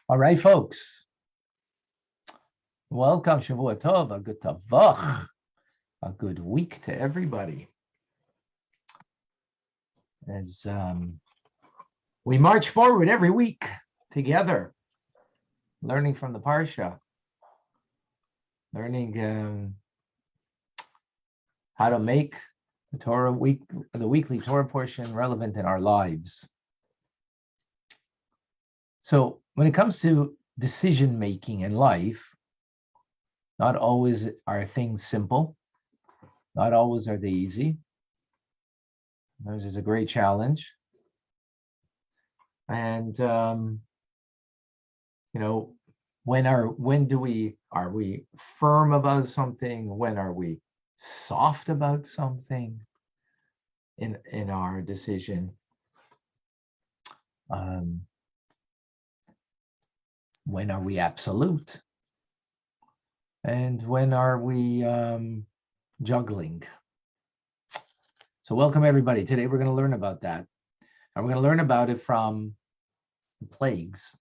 All right, folks. Welcome, Shavua Tov, a good tavach, a good week to everybody. As we march forward every week together, learning from the Parsha, learning how to make the Torah week, the weekly Torah portion relevant in our lives. So when it comes to decision making in life, not always are things simple. Not always are they easy. This is a great challenge. And when are we firm about something? When are we soft about something in our decision? When are we absolute? And when are we juggling? So welcome everybody. Today we're going to learn about that. And we're going to learn about it from the plagues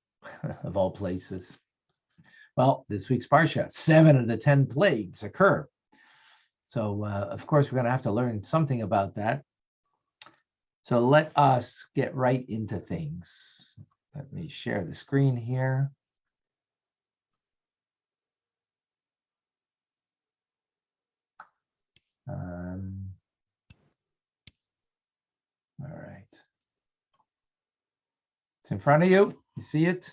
of all places. Well, this week's Parsha, 7 of the 10 plagues occur. So of course we're going to have to learn something about that. So let us get right into things. Let me share the screen here. All right. It's in front of you. You see it?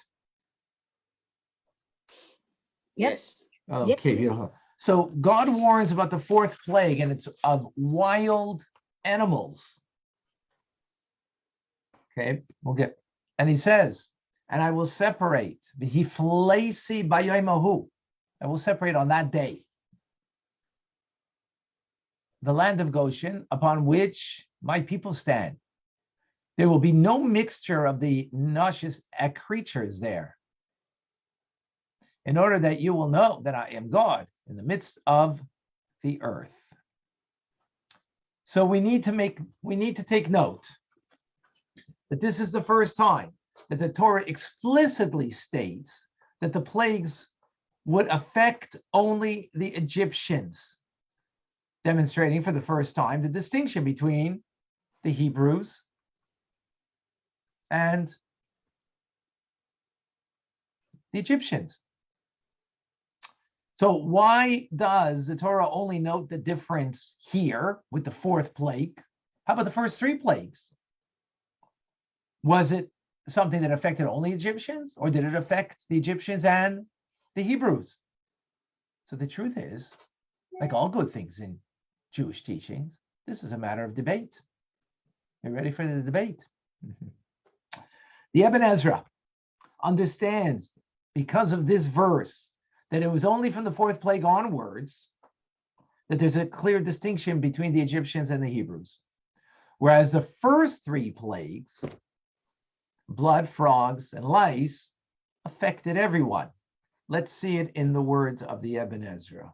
Yes. Okay, yep. Beautiful. So God warns about the 4th plague, and it's of wild animals. Okay, and he says, and I will separate, v'hiflesi b'yomahu, I will separate on that day the land of Goshen upon which my people stand. There will be no mixture of the noxious creatures there, in order that you will know that I am God in the midst of the earth. So we need to take note that this is the first time that the Torah explicitly states that the plagues would affect only the Egyptians, demonstrating for the first time the distinction between the Hebrews and the Egyptians. So why does the Torah only note the difference here with the 4th plague? How about the first 3 plagues? Was it something that affected only Egyptians, or did it affect the Egyptians and the Hebrews? So the truth is, like all good things in Jewish teachings, this is a matter of debate. You ready for the debate? The Ibn Ezra understands, because of this verse, that it was only from the 4th plague onwards that there's a clear distinction between the Egyptians and the Hebrews. Whereas the first 3 plagues, blood, frogs, and lice, affected everyone. Let's see it in the words of the Ibn Ezra.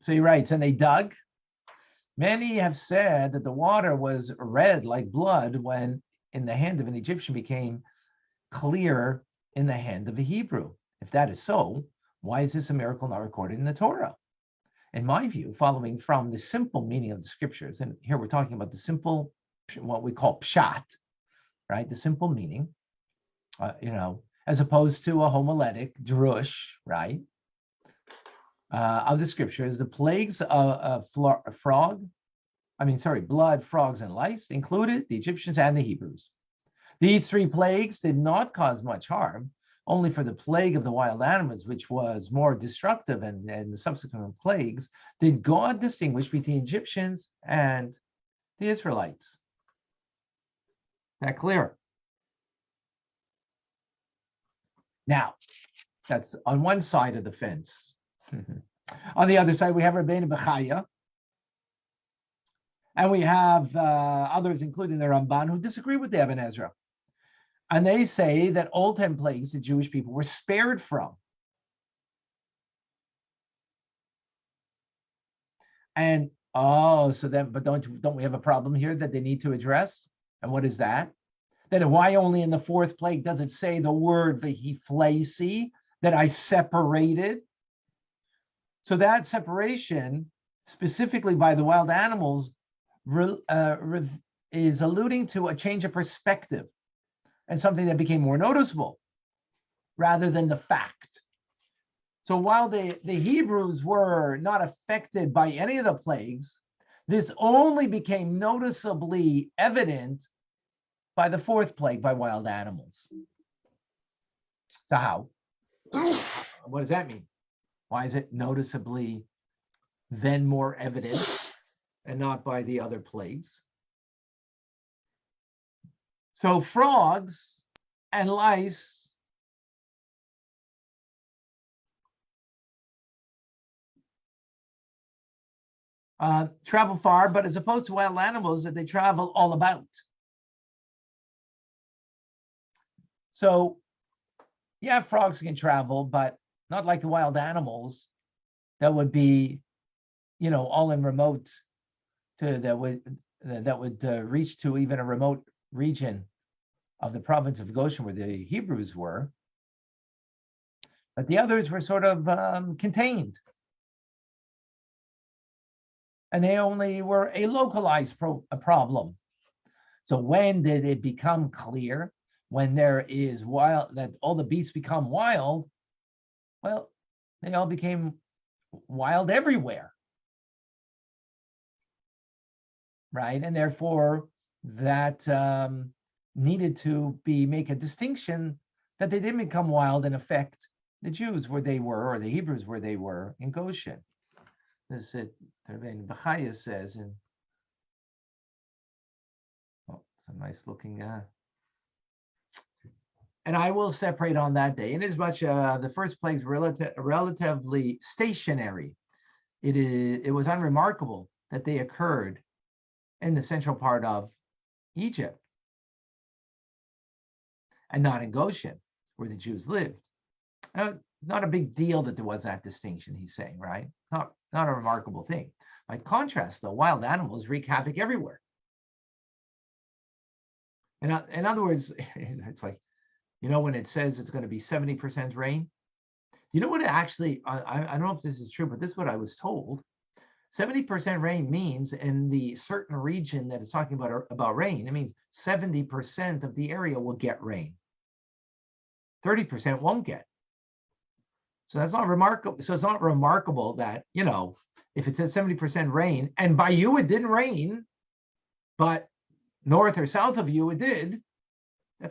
So he writes, and they dug. Many have said that the water was red like blood when in the hand of an Egyptian became clear in the hand of a Hebrew. If that is so, why is this a miracle not recorded in the Torah? In my view, following from the simple meaning of the scriptures, and here we're talking about the simple, what we call pshat, right? The simple meaning, as opposed to a homiletic drush, right? Of the scriptures, the plagues of blood, frogs, and lice included the Egyptians and the Hebrews. These 3 plagues did not cause much harm, only for the plague of the wild animals, which was more destructive, and the subsequent plagues, did God distinguish between Egyptians and the Israelites. That clear? Now, that's on one side of the fence. On the other side, we have Rabbi Bechaya, and we have others, including the Ramban, who disagree with the Ibn Ezra. And they say that all 10 plagues the Jewish people were spared from. And but don't we have a problem here that they need to address? And what is that? Then why only in the fourth plague does it say the word v'hiflesi, that I separated? So that separation, specifically by the wild animals, is alluding to a change of perspective and something that became more noticeable rather than the fact. So while the Hebrews were not affected by any of the plagues, this only became noticeably evident by the fourth plague, by wild animals. So how? What does that mean? Why is it noticeably then more evident and not by the other plagues? So frogs and lice travel far, but as opposed to wild animals, that they travel all about. So, yeah, frogs can travel, but not like the wild animals that would be, all in remote that would reach to even a remote region of the province of Goshen where the Hebrews were. But the others were sort of contained. And they only were a localized problem. So when did it become clear? When there is that all the beasts become wild, well, they all became wild everywhere, right? And therefore, that needed to make a distinction that they didn't become wild and affect the Jews where they were, or the Hebrews where they were in Goshen. This is it. Rabbi says, it's a nice looking. And I will separate on that day. Inasmuch the first plagues were relatively stationary, it was unremarkable that they occurred in the central part of Egypt and not in Goshen, where the Jews lived. Not a big deal that there was that distinction, he's saying, right? Not a remarkable thing. By contrast, though, wild animals wreak havoc everywhere. In other words, it's like, when it says it's going to be 70% rain, do you know what it actually, I don't know if this is true, but this is what I was told. 70% rain means in the certain region that it's talking about rain, it means 70% of the area will get rain. 30% won't get. So that's not remarkable. So it's not remarkable that, if it says 70% rain, and by you it didn't rain, but north or south of you it did,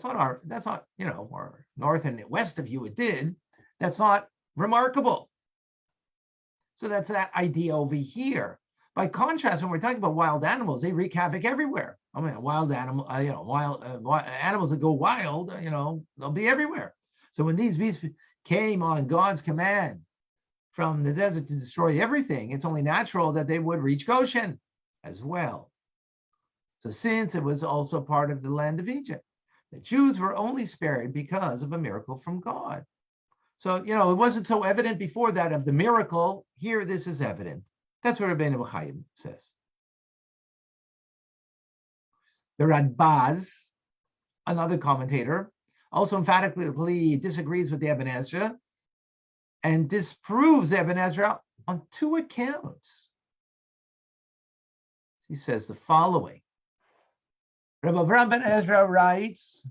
or north and west of you it did, that's not remarkable. So that's that idea over here. By contrast, when we're talking about wild animals, they wreak havoc everywhere. I mean, wild animal, animals that go wild, they'll be everywhere. So when these beasts came on God's command from the desert to destroy everything, it's only natural that they would reach Goshen as well. So since it was also part of the land of Egypt, the Jews were only spared because of a miracle from God. So, it wasn't so evident before that of the miracle. Here, this is evident. That's what Rabbi Chaim says. The Radbaz, another commentator, also emphatically disagrees with the Ibn Ezra and disproves Ibn Ezra on two accounts. He says the following. Rabbi Avram ben Ezra writes,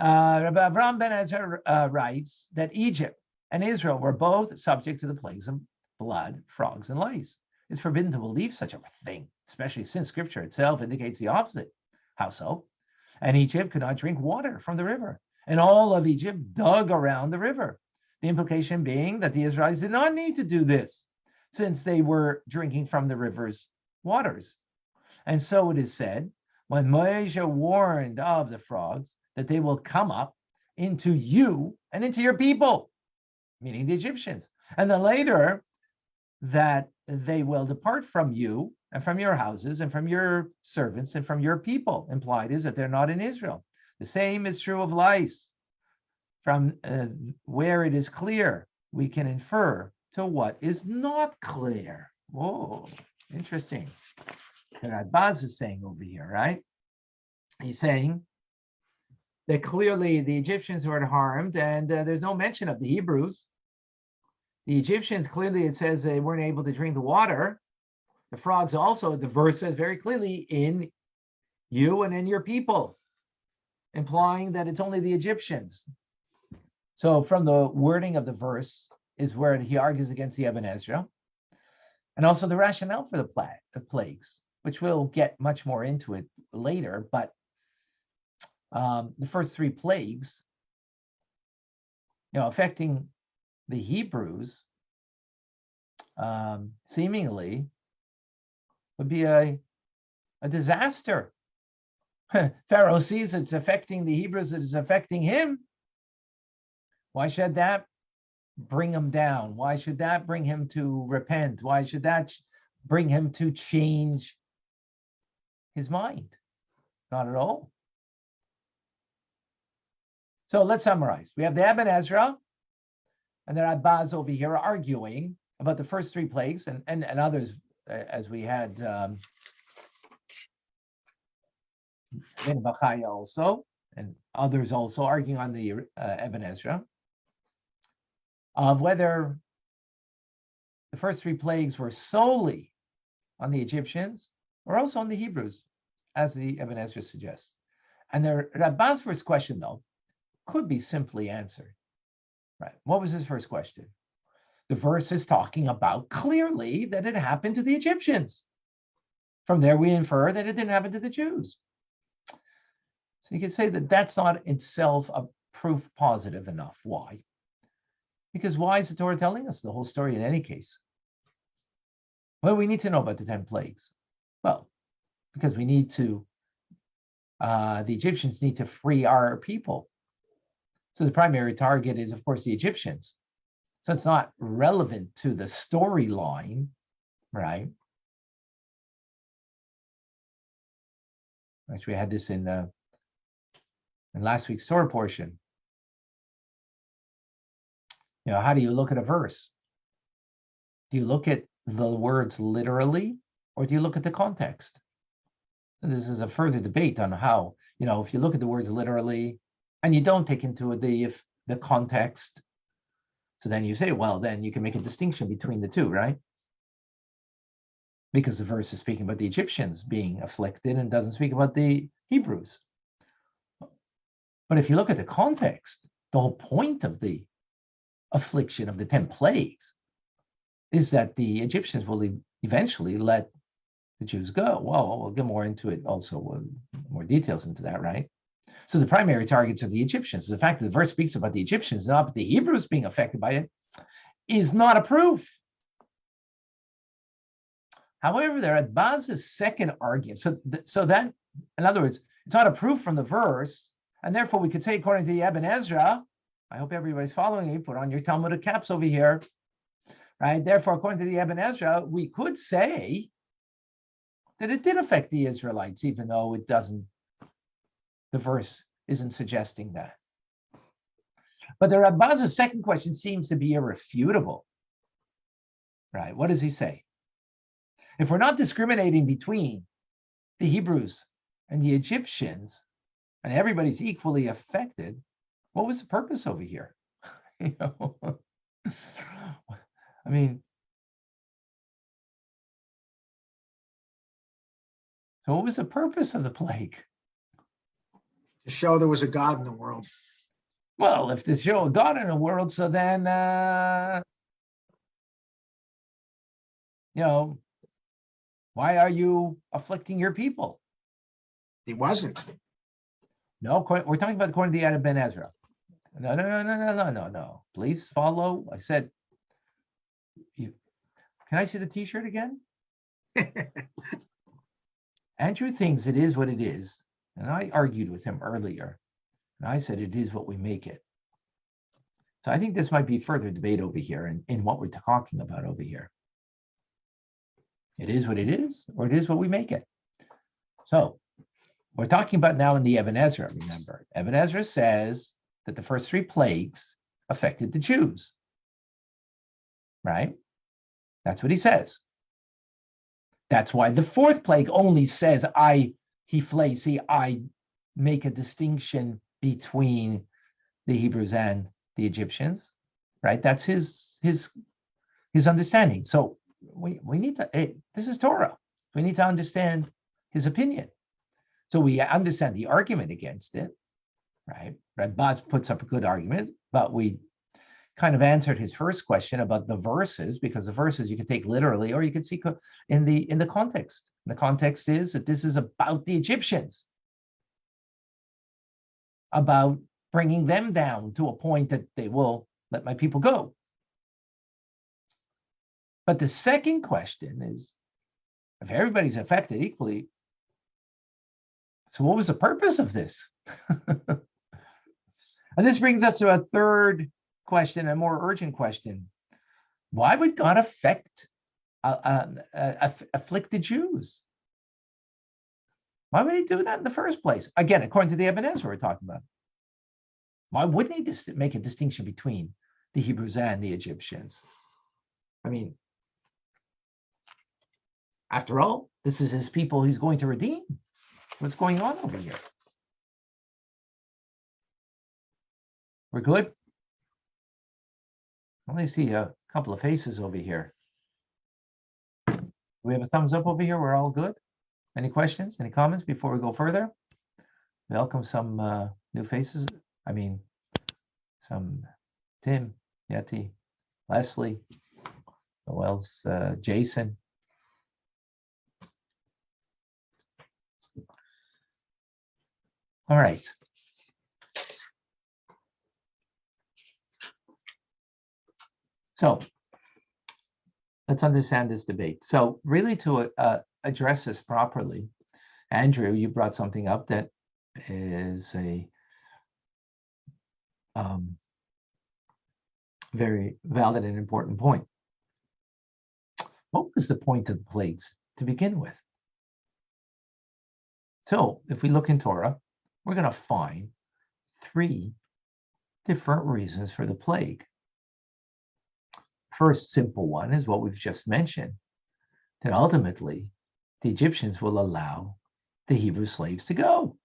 Rabbi Avram ben Ezra writes that Egypt and Israel were both subject to the plagues of blood, frogs, and lice. It's forbidden to believe such a thing, especially since Scripture itself indicates the opposite. How so? And Egypt could not drink water from the river, and all of Egypt dug around the river. The implication being that the Israelites did not need to do this, since they were drinking from the river's waters. And so it is said, when Moshe warned of the frogs, that they will come up into you and into your people, meaning the Egyptians. And then later, that they will depart from you and from your houses and from your servants and from your people. Implied is that they're not in Israel. The same is true of lice. From where it is clear, we can infer to what is not clear. Whoa, interesting. That Baz is saying over here, right? He's saying that clearly the Egyptians were harmed, and there's no mention of the Hebrews. The Egyptians, clearly it says they weren't able to drink the water. The frogs also, the verse says very clearly, in you and in your people, implying that it's only the Egyptians. So from the wording of the verse is where he argues against the Ibn Ezra, and also the rationale for the plagues, which we'll get much more into it later. But the first three plagues, affecting the Hebrews, seemingly would be a disaster. Pharaoh sees it's affecting the Hebrews, it is affecting him. Why should that bring him down? Why should that bring him to repent? Why should that bring him to change his mind? Not at all. So let's summarize. We have the Ibn Ezra and the Rabbis over here arguing about the first three plagues and others, as we had Ben Bachaya also, and others also arguing on the Ibn Ezra, of whether the first three plagues were solely on the Egyptians or also on the Hebrews, as the Ibn Ezra suggests. And the Rabbah's first question, though, could be simply answered. Right? What was his first question? The verse is talking about clearly that it happened to the Egyptians. From there, we infer that it didn't happen to the Jews. So you could say that that's not itself a proof positive enough. Why? Because why is the Torah telling us the whole story in any case? Well, we need to know about the 10 plagues. Well, because we need to, the Egyptians need to free our people. So the primary target is, of course, the Egyptians. So it's not relevant to the storyline, right? Actually, we had this in last week's Torah portion. How do you look at a verse? Do you look at the words literally, or do you look at the context? So this is a further debate on how, if you look at the words literally and you don't take into the context, so then you say, well, then you can make a distinction between the two, right? Because the verse is speaking about the Egyptians being afflicted and doesn't speak about the Hebrews. But if you look at the context, the whole point of the affliction of the 10 plagues is that the Egyptians will eventually let the Jews go. Well, we'll get more into it also, more details into that, right? So the primary targets are the Egyptians. The fact that the verse speaks about the Egyptians, not the Hebrews being affected by it, is not a proof. However, they're at Baz's second argument. So that, in other words, it's not a proof from the verse, and therefore we could say, according to the Ibn Ezra, I hope everybody's following me, put on your Talmudic caps over here, right? Therefore, according to the Ibn Ezra, we could say that it did affect the Israelites, even though it doesn't, the verse isn't suggesting that. But the Rabbaz's second question seems to be irrefutable, right? What does he say? If we're not discriminating between the Hebrews and the Egyptians, and everybody's equally affected, what was the purpose over here? I mean, so what was the purpose of the plague? To show there was a God in the world. Well, if to show a God in the world, so then, why are you afflicting your people? He wasn't. No, we're talking about according to the Ibn Ezra. No. Please follow. I said, can I see the T-shirt again? Andrew thinks it is what it is, and I argued with him earlier And I said, it is what we make it. So I think this might be further debate over here in what we're talking about over here. It is what it is, or it is what we make it. So we're talking about now in the Ibn Ezra, remember. Ibn Ezra says that the first 3 plagues affected the Jews, right? That's what he says. That's why the 4th plague only says, I make a distinction between the Hebrews and the Egyptians, right? That's his understanding. So we need to, this is Torah. We need to understand his opinion. So we understand the argument against it, right? Rabbi puts up a good argument, but we kind of answered his first question about the verses, because the verses you can take literally, or you can see in the context. The context is that this is about the Egyptians, about bringing them down to a point that they will let my people go. But the second question is, if everybody's affected equally, so what was the purpose of this? And this brings us to a third question, a more urgent question. Why would God afflict the Jews? Why would he do that in the first place? Again, according to the Ibn Ezra we're talking about. Why wouldn't he just make a distinction between the Hebrews and the Egyptians? I mean, after all, this is his people he's going to redeem. What's going on over here? We're good? I only see a couple of faces over here. Do we have a thumbs up over here? We're all good? Any questions? Any comments before we go further? Welcome some new faces. I mean, some Tim, Yeti, Leslie, who else? Jason. All right. So let's understand this debate. So really to address this properly, Andrew, you brought something up that is a very valid and important point. What was the point of the plagues to begin with? So if we look in Torah, we're going to find 3 different reasons for the plague. First simple one is what we've just mentioned, that ultimately the Egyptians will allow the Hebrew slaves to go.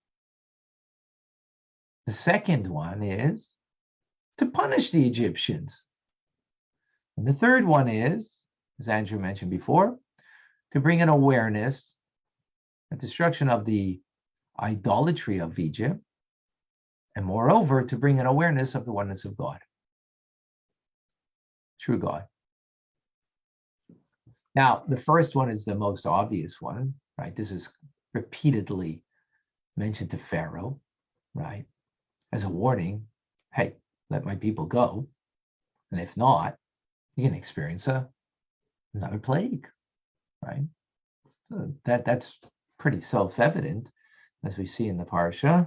The second one is to punish the Egyptians. And the third one is, as Andrew mentioned before, to bring an awareness, a destruction of the idolatry of Egypt, and moreover, to bring an awareness of the oneness of God, true God. Now, the first one is the most obvious one, right? This is repeatedly mentioned to Pharaoh, right? As a warning, hey, let my people go. And if not, you're going to experience another plague, right? So that's pretty self-evident, as we see in the parsha.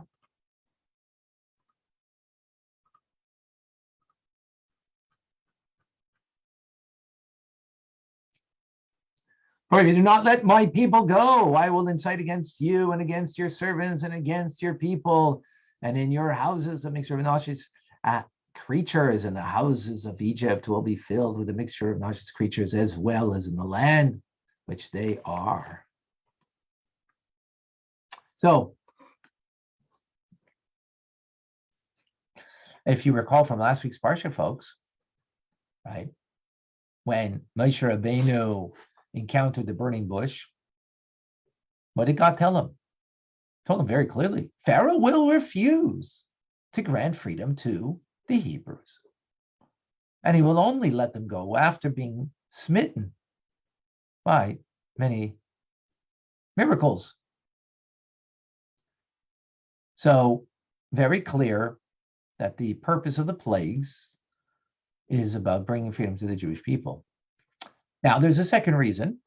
For if you do not let my people go, I will incite against you and against your servants and against your people, and in your houses a mixture of noxious creatures, and the houses of Egypt will be filled with a mixture of noxious creatures, as well as in the land which they are. So, if you recall from last week's parsha, folks, right, when Moshe Rabbeinu encountered the burning bush, what did God tell him? Told him very clearly, Pharaoh will refuse to grant freedom to the Hebrews. And he will only let them go after being smitten by many miracles. So very clear that the purpose of the plagues is about bringing freedom to the Jewish people. Now, there's a second reason,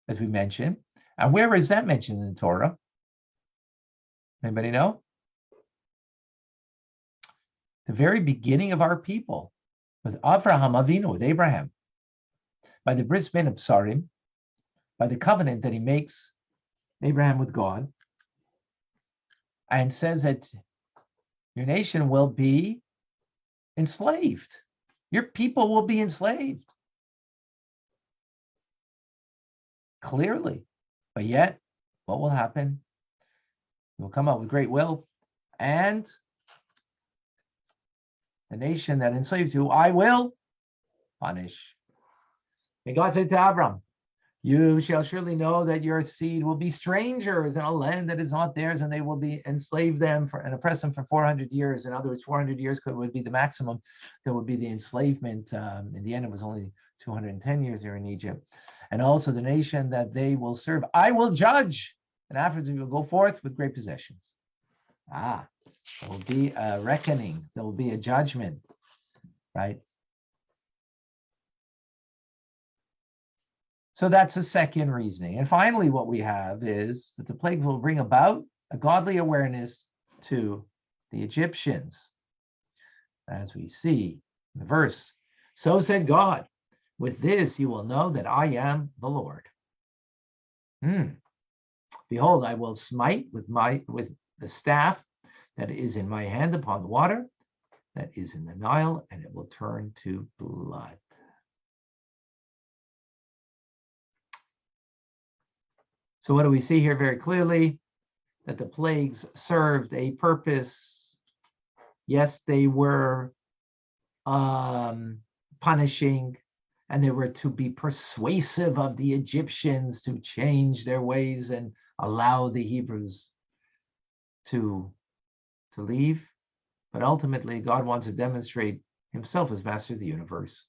as we mentioned. And where is that mentioned in the Torah? Anybody know? the very beginning of our people, with Avraham Avinu, with Abraham, by the bris ben of Psarim, by the covenant that he makes Abraham with God, and says that your nation will be enslaved. Your people will be enslaved. Clearly. But yet, what will happen? He will come out with great wealth, and the nation that enslaves you, I will punish. And God said to Abram, you shall surely know that your seed will be strangers in a land that is not theirs, and they will be enslave them and oppress them for 400 years. In other words, 400 years would be the maximum. There would be the enslavement. In the end, it was only 210 years here in Egypt. And also the nation that they will serve, I will judge. And afterwards, we will go forth with great possessions. There will be a reckoning. There will be a judgment, right? So that's the second reasoning. And finally, what we have is that the plague will bring about a godly awareness to the Egyptians. As we see in the verse, so said God, with this you will know that I am the Lord. Behold, I will smite with the staff that is in my hand upon the water that is in the Nile, and it will turn to blood. So what do we see here very clearly? That the plagues served a purpose. Yes, they were punishing, and they were to be persuasive of the Egyptians to change their ways and allow the Hebrews to leave. But ultimately, God wants to demonstrate himself as master of the universe.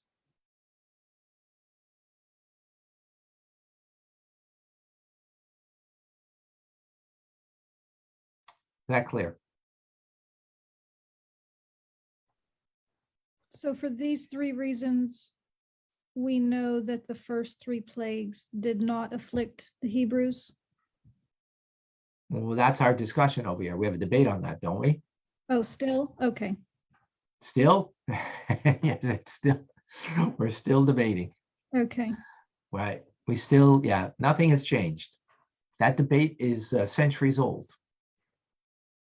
Is that clear? So for these three reasons, we know that the first three plagues did not afflict the Hebrews. Well, that's our discussion over here. We have a debate on that, don't we? Oh, still? Okay. Still? Yes, it's still. We're still debating. Okay. Right. We still, nothing has changed. That debate is centuries old.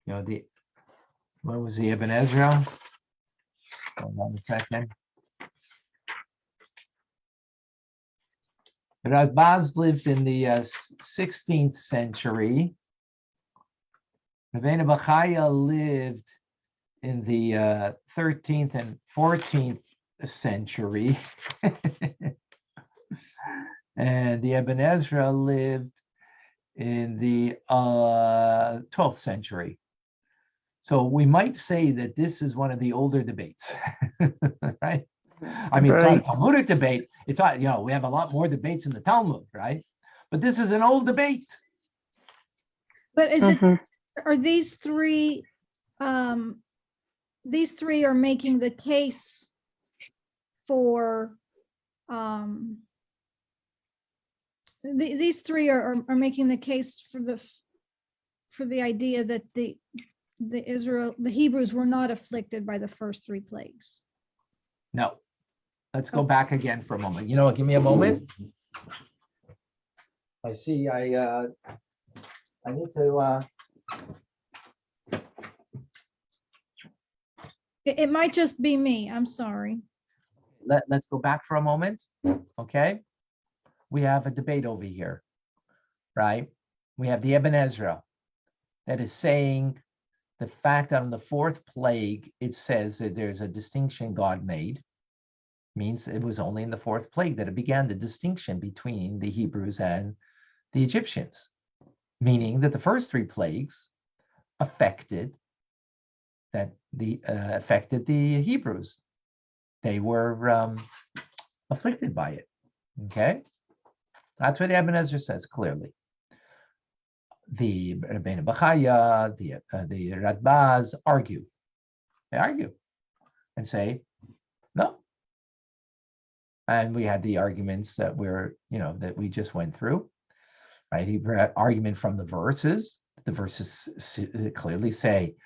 You know, what was the Ibn Ezra? Hold on a second. Rabbi lived in the 16th century. Rabbeinu Bachaya lived in the 13th and 14th century. And the Ibn Ezra lived in the 12th century. So we might say that this is one of the older debates, right? I mean, it's not a Talmudic debate. It's not, we have a lot more debates in the Talmud, right? But this is an old debate. But is it, are these three are making the case for, these three are making the case for the idea that the Hebrews were not afflicted by the first three plagues. No. Let's go back again for a moment. Give me a moment. I see I need to It might just be me. I'm sorry. let's go back for a moment. Okay. We have a debate over here, right? We have the Ibn Ezra that is saying the fact that on the fourth plague, it says that there's a distinction God made, means it was only in the fourth plague that it began the distinction between the Hebrews and the Egyptians, meaning that the first three plagues affected the Hebrews. They were afflicted by it. Okay, that's what Ibn Ezra says clearly. The Rabbeinu Bachaya, the Radbaz argue. They argue and say no. And we had the arguments that that we just went through, right? He brought argument from the verses. The verses clearly say,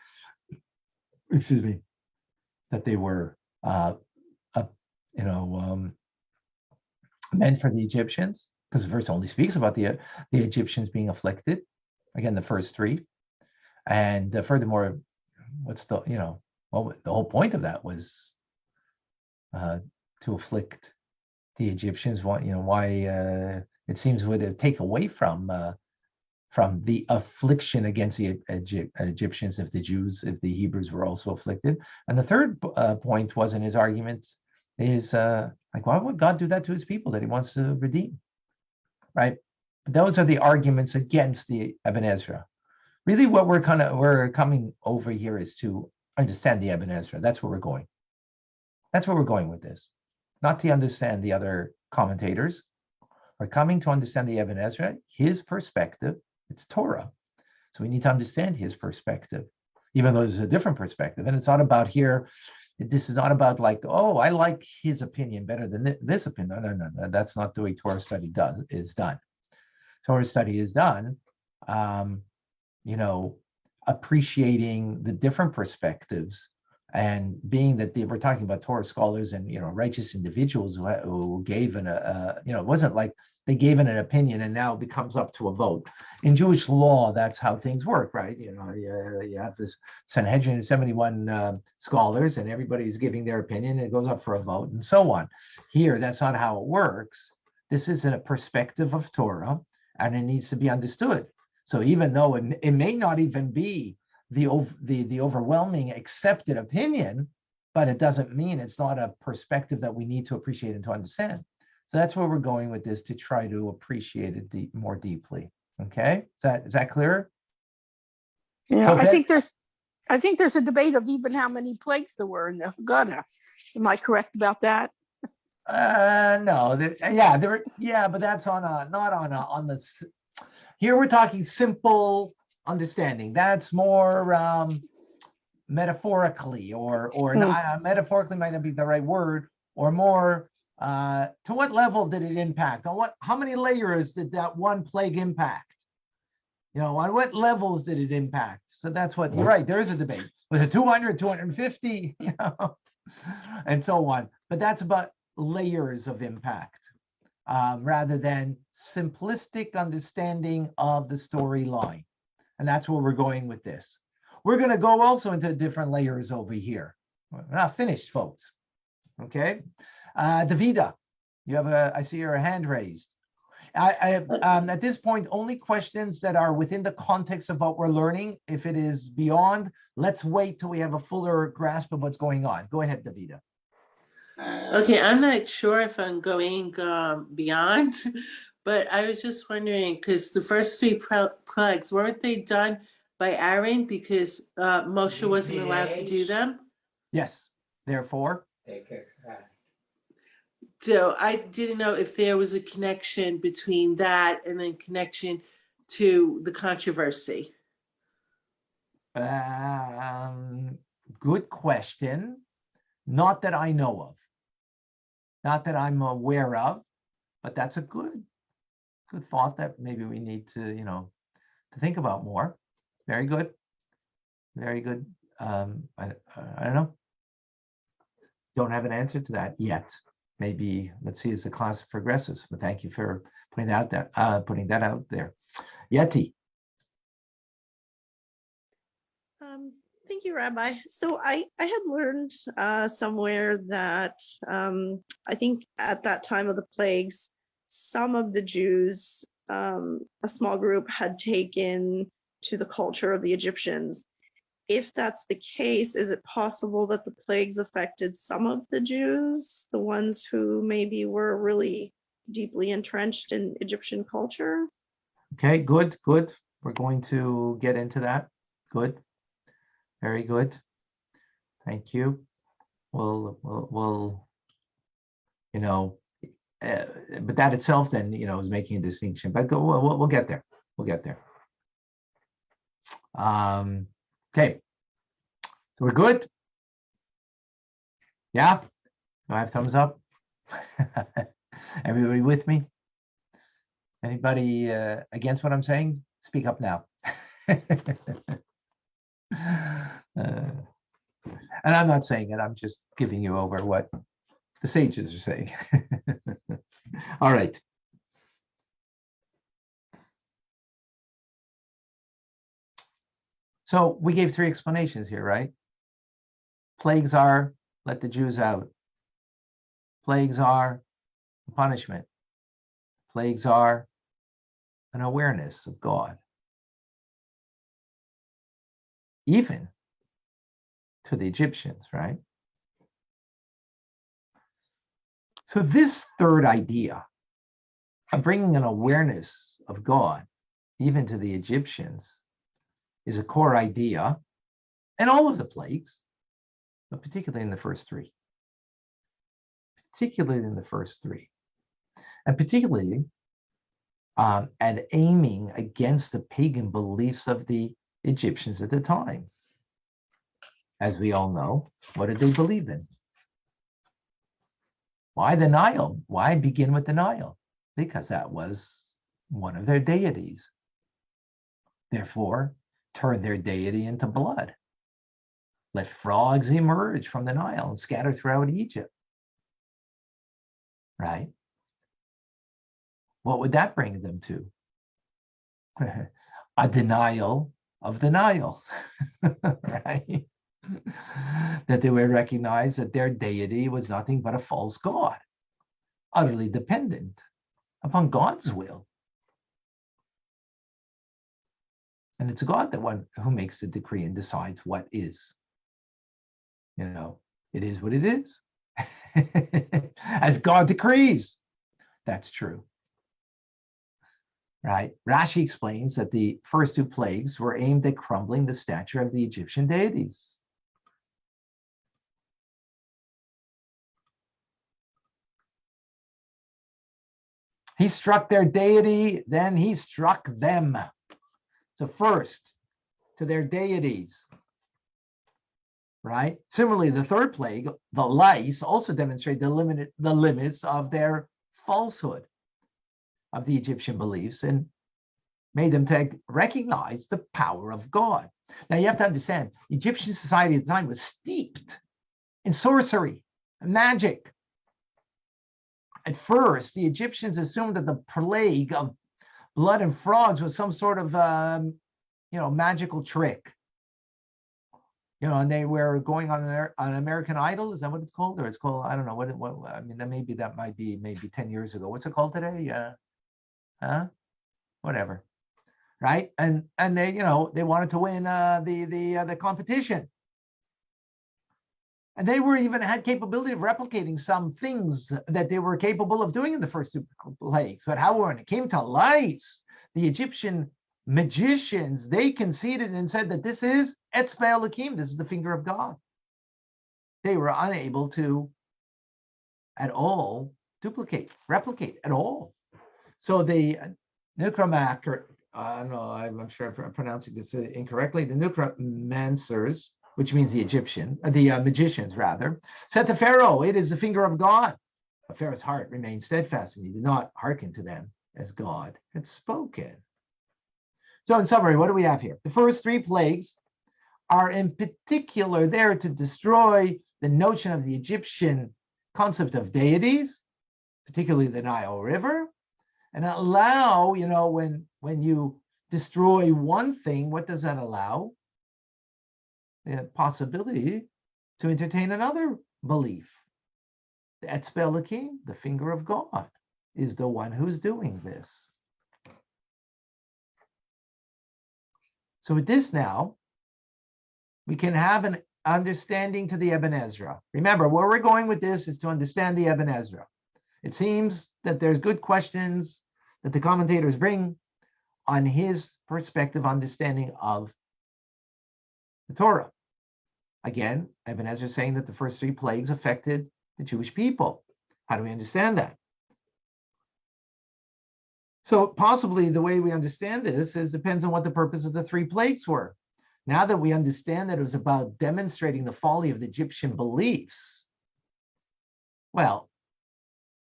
that they were, meant for the Egyptians, because the verse only speaks about the Egyptians being afflicted. Again, the first three. And furthermore, what's the, well, the whole point of that was to afflict the Egyptians. Why it seems would take away from the affliction against the Egyptians if the Hebrews were also afflicted. And the third point was in his argument is why would God do that to his people that he wants to redeem, right? But those are the arguments against the Ibn Ezra. Really, what we're coming over here is to understand the Ibn Ezra. That's where we're going. That's where we're going with this. Not to understand the other commentators. We're coming to understand the Ibn Ezra, his perspective. It's Torah. So we need to understand his perspective, even though there's a different perspective. And it's not about here, this is not about I like his opinion better than this opinion. No. That's not the way Torah study is done. Torah study is done, appreciating the different perspectives, and being that we're talking about Torah scholars and righteous individuals who gave it wasn't like they gave it an opinion and now it becomes up to a vote. In Jewish law, that's how things work, right? You have this Sanhedrin, 71 scholars, and everybody's giving their opinion. And it goes up for a vote, and so on. Here, that's not how it works. This is a perspective of Torah, and it needs to be understood. So even though it may not even be the overwhelming accepted opinion, but it doesn't mean it's not a perspective that we need to appreciate and to understand. So that's where we're going with this, to try to appreciate it more deeply. Okay, is that clear? Yeah, So I think there's a debate of even how many plagues there were in the Haggadah. Am I correct about that? No, but that's on the. Here we're talking simple understanding. That's more metaphorically, or not, metaphorically might not be the right word, or more. To what level did it impact? How many layers did that one plague impact? On what levels did it impact? So that's what you're right. There is a debate. Was it 200, 250, and so on. But that's about layers of impact, rather than simplistic understanding of the storyline. And that's where we're going with this. We're going to go also into different layers over here. We're not finished, folks. Okay. Davida, I see your hand raised. At this point, only questions that are within the context of what we're learning. If it is beyond, let's wait till we have a fuller grasp of what's going on. Go ahead, Davida. Okay, I'm not sure if I'm going beyond, but I was just wondering, because the first three plagues, weren't they done by Aaron because Moshe wasn't allowed to do them? Yes, therefore. So I didn't know if there was a connection between that and then connection to the controversy. Good question. Not that I know of. Not that I'm aware of, but that's a good thought that maybe we need to, to think about more. Very good. Very good. I don't know. Don't have an answer to that yet. Maybe let's see as the class progresses. But thank you for putting that out there. Yeti. Thank you, Rabbi. So I had learned somewhere that I think at that time of the plagues, some of the Jews, a small group, had taken to the culture of the Egyptians. If that's the case, is it possible that the plagues affected some of the Jews, the ones who maybe were really deeply entrenched in Egyptian culture? Okay, good. We're going to get into that. Good. Very good. Thank you. We'll but that itself then, is making a distinction. But we'll get there. We'll get there. Okay. So we're good? Yeah? Do I have thumbs up? Everybody with me? Anybody against what I'm saying? Speak up now. And I'm not saying it, I'm just giving you over what the sages are saying. All right. So we gave 3 explanations here, right? Plagues are, let the Jews out. Plagues are punishment. Plagues are an awareness of God. Even to the Egyptians, right? So this third idea of bringing an awareness of God, even to the Egyptians, is a core idea in all of the plagues, but particularly in the first 3. Particularly in the first 3. And particularly at aiming against the pagan beliefs of the Egyptians at the time. As we all know, what did they believe in? Why the Nile? Why begin with the Nile? Because that was one of their deities. Therefore, turn their deity into blood. Let frogs emerge from the Nile and scatter throughout Egypt. Right? What would that bring them to? A denial of the Nile, right? That they would recognize that their deity was nothing but a false god, utterly dependent upon God's will. And it's God who makes the decree and decides what is. You know, it is what it is. As God decrees, that's true. Right? Rashi explains that the first 2 plagues were aimed at crumbling the stature of the Egyptian deities. He struck their deity, then he struck them. So first, to their deities. Right? Similarly, the third plague, the lice, also demonstrate the limits of their falsehood of the Egyptian beliefs and made them recognize the power of God. Now you have to understand, Egyptian society at the time was steeped in sorcery and magic. At first, the Egyptians assumed that the plague of blood and frogs was some sort of, magical trick. And they were going on an American Idol. Is that what it's called? Or it's called, I don't know what I mean, that might be maybe 10 years ago. What's it called today? Whatever. Right? And they, they wanted to win the competition. And they even had capability of replicating some things that they were capable of doing in the first 2 plagues. But however, when it came to lice, the Egyptian magicians, they conceded and said that this is Etzba Elohim, this is the finger of God. They were unable to at all replicate at all. So the necromancer, I don't know, I'm sure I'm pronouncing this incorrectly, the necromancers, which means the magicians rather, said to Pharaoh, it is the finger of God. But Pharaoh's heart remained steadfast and he did not hearken to them as God had spoken. So in summary, what do we have here? The first 3 plagues are in particular there to destroy the notion of the Egyptian concept of deities, particularly the Nile River, and allow, when you destroy one thing, what does that allow? The possibility to entertain another belief. The Etzba Elohim, the finger of God, is the one who's doing this. So with this now, we can have an understanding to the Ibn Ezra. Remember, where we're going with this is to understand the Ibn Ezra. It seems that there's good questions that the commentators bring on his perspective understanding of the Torah. Again, Ibn Ezra is saying that the first 3 plagues affected the Jewish people. How do we understand that? So possibly the way we understand this depends on what the purpose of the 3 plagues were. Now that we understand that it was about demonstrating the folly of the Egyptian beliefs, well,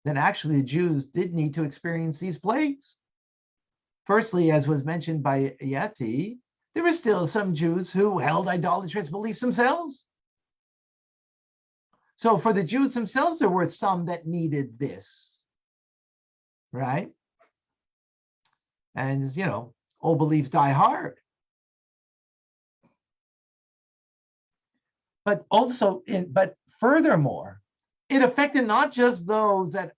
then actually the Jews did need to experience these plagues. Firstly, as was mentioned by Yati, there were still some Jews who held idolatrous beliefs themselves. So for the Jews themselves, there were some that needed this, right? And, old beliefs die hard. But furthermore, it affected not just those that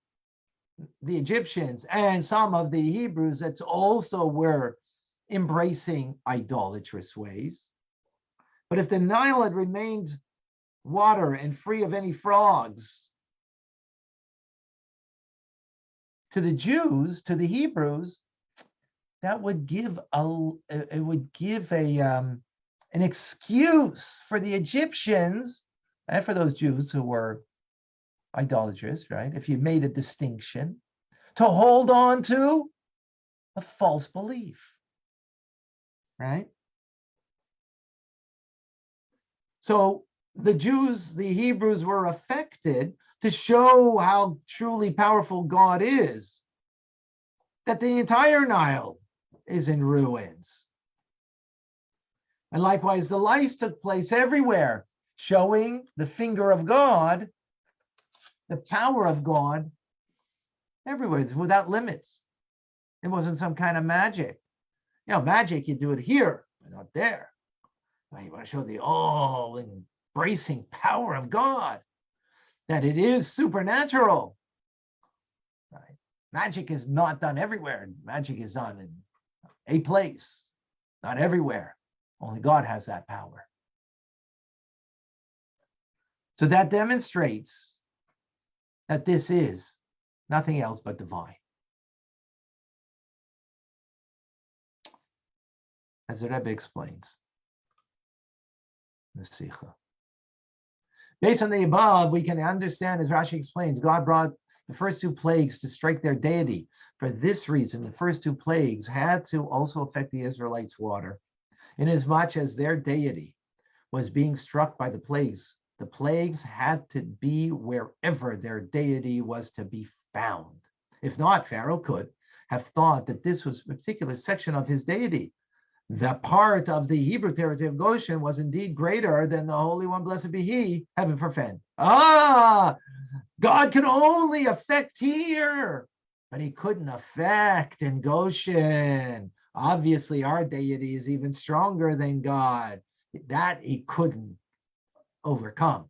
the Egyptians and some of the Hebrews that also were embracing idolatrous ways. But if the Nile had remained water and free of any frogs, to the Jews, to the Hebrews, that would give an excuse for the Egyptians and for those Jews who were idolatrous, right? If you made a distinction, to hold on to a false belief, right? So the Jews, the Hebrews were affected to show how truly powerful God is, that the entire Nile is in ruins. And likewise, the lice took place everywhere, showing the finger of God, the power of God everywhere. It's without limits. It wasn't some kind of magic. Magic, you do it here, but not there. Now you want to show the all-embracing power of God, that it is supernatural. Right? Magic is not done everywhere. Magic is done in a place, not everywhere. Only God has that power. So that demonstrates that this is nothing else but divine. As the Rebbe explains in the Sikha. Based on the above, we can understand, as Rashi explains, God brought the first two plagues to strike their deity. For this reason, the first two plagues had to also affect the Israelites' water, inasmuch as their deity was being struck by the plagues. The plagues had to be wherever their deity was to be found. If not, Pharaoh could have thought that this was a particular section of his deity. The part of the Hebrew territory of Goshen was indeed greater than the Holy One, blessed be He, heaven forfend. God could only affect here, but He couldn't affect in Goshen. Obviously, our deity is even stronger than God. That He couldn't overcome.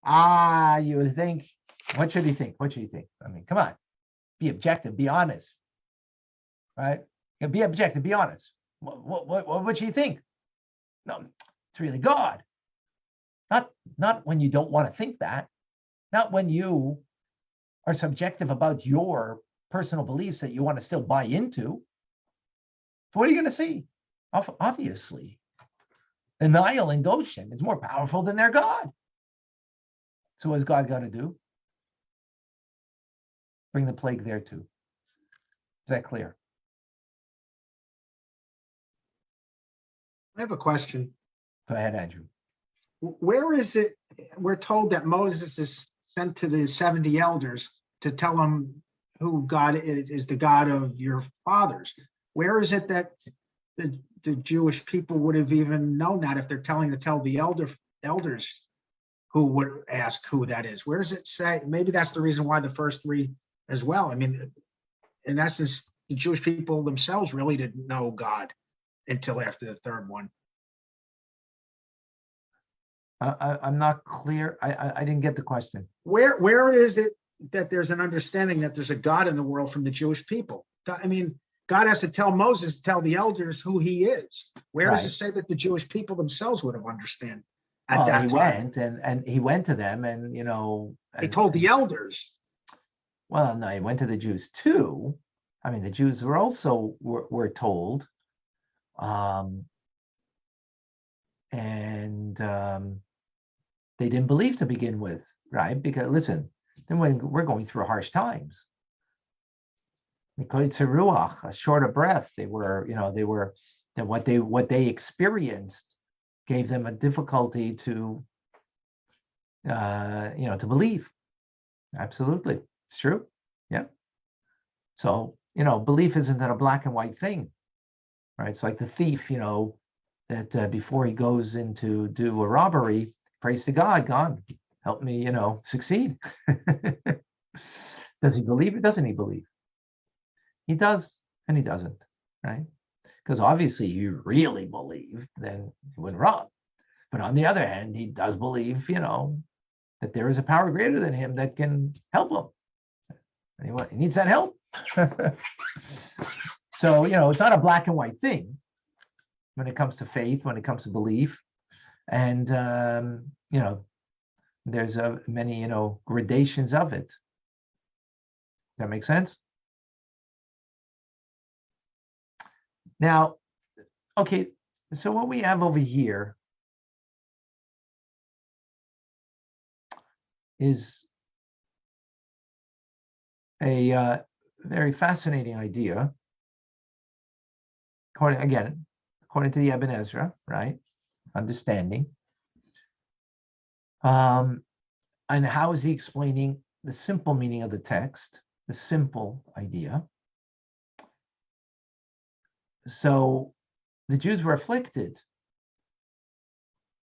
You would think, what should He think? What should He think? I mean, come on, be objective, be honest, right? Be objective, be honest. What should you think? No, it's really God. Not when you don't want to think that. Not when you are subjective about your personal beliefs that you want to still buy into. So what are you going to see? Obviously, the Nile and Goshen is more powerful than their God. So what's God got to do? Bring the plague there too. Is that clear? I have a question. Go ahead, Andrew. Where is it? We're told that Moses is sent to the 70 elders to tell them who God is the God of your fathers. Where is it that the Jewish people would have even known that if they're tell the elders who would ask who that is? Where does it say? Maybe that's the reason why the first three as well. I mean, in essence, the Jewish people themselves really didn't know God until after the third one. I'm not clear. I didn't get the question. Where is it that there's an understanding that there's a God in the world from the Jewish people? I mean, God has to tell Moses, tell the elders who He is. Where does it say that the Jewish people themselves would have understand at that He time? went and he went to them, and He told the elders. Well, no, he went to the Jews too. I mean, the Jews were also were told, and they didn't believe to begin with, right? Because listen, then when we're going through harsh times, a short of breath. They were that what they experienced gave them a difficulty to believe. Absolutely, it's true. Yeah. So belief isn't a black and white thing, right? It's like the thief, that before he goes in to do a robbery, prays to God, God, help me, succeed. Does he believe? Doesn't he believe? He does and he doesn't, right? Because obviously you really believe, then he wouldn't run. But on the other hand, he does believe, that there is a power greater than him that can help him. And he needs that help. So, it's not a black and white thing when it comes to faith, when it comes to belief. And, there's many, gradations of it. That make sense? Now, okay, so what we have over here is a very fascinating idea. According to the Ibn Ezra, right? Understanding. And how is he explaining the simple meaning of the text, the simple idea? So the Jews were afflicted.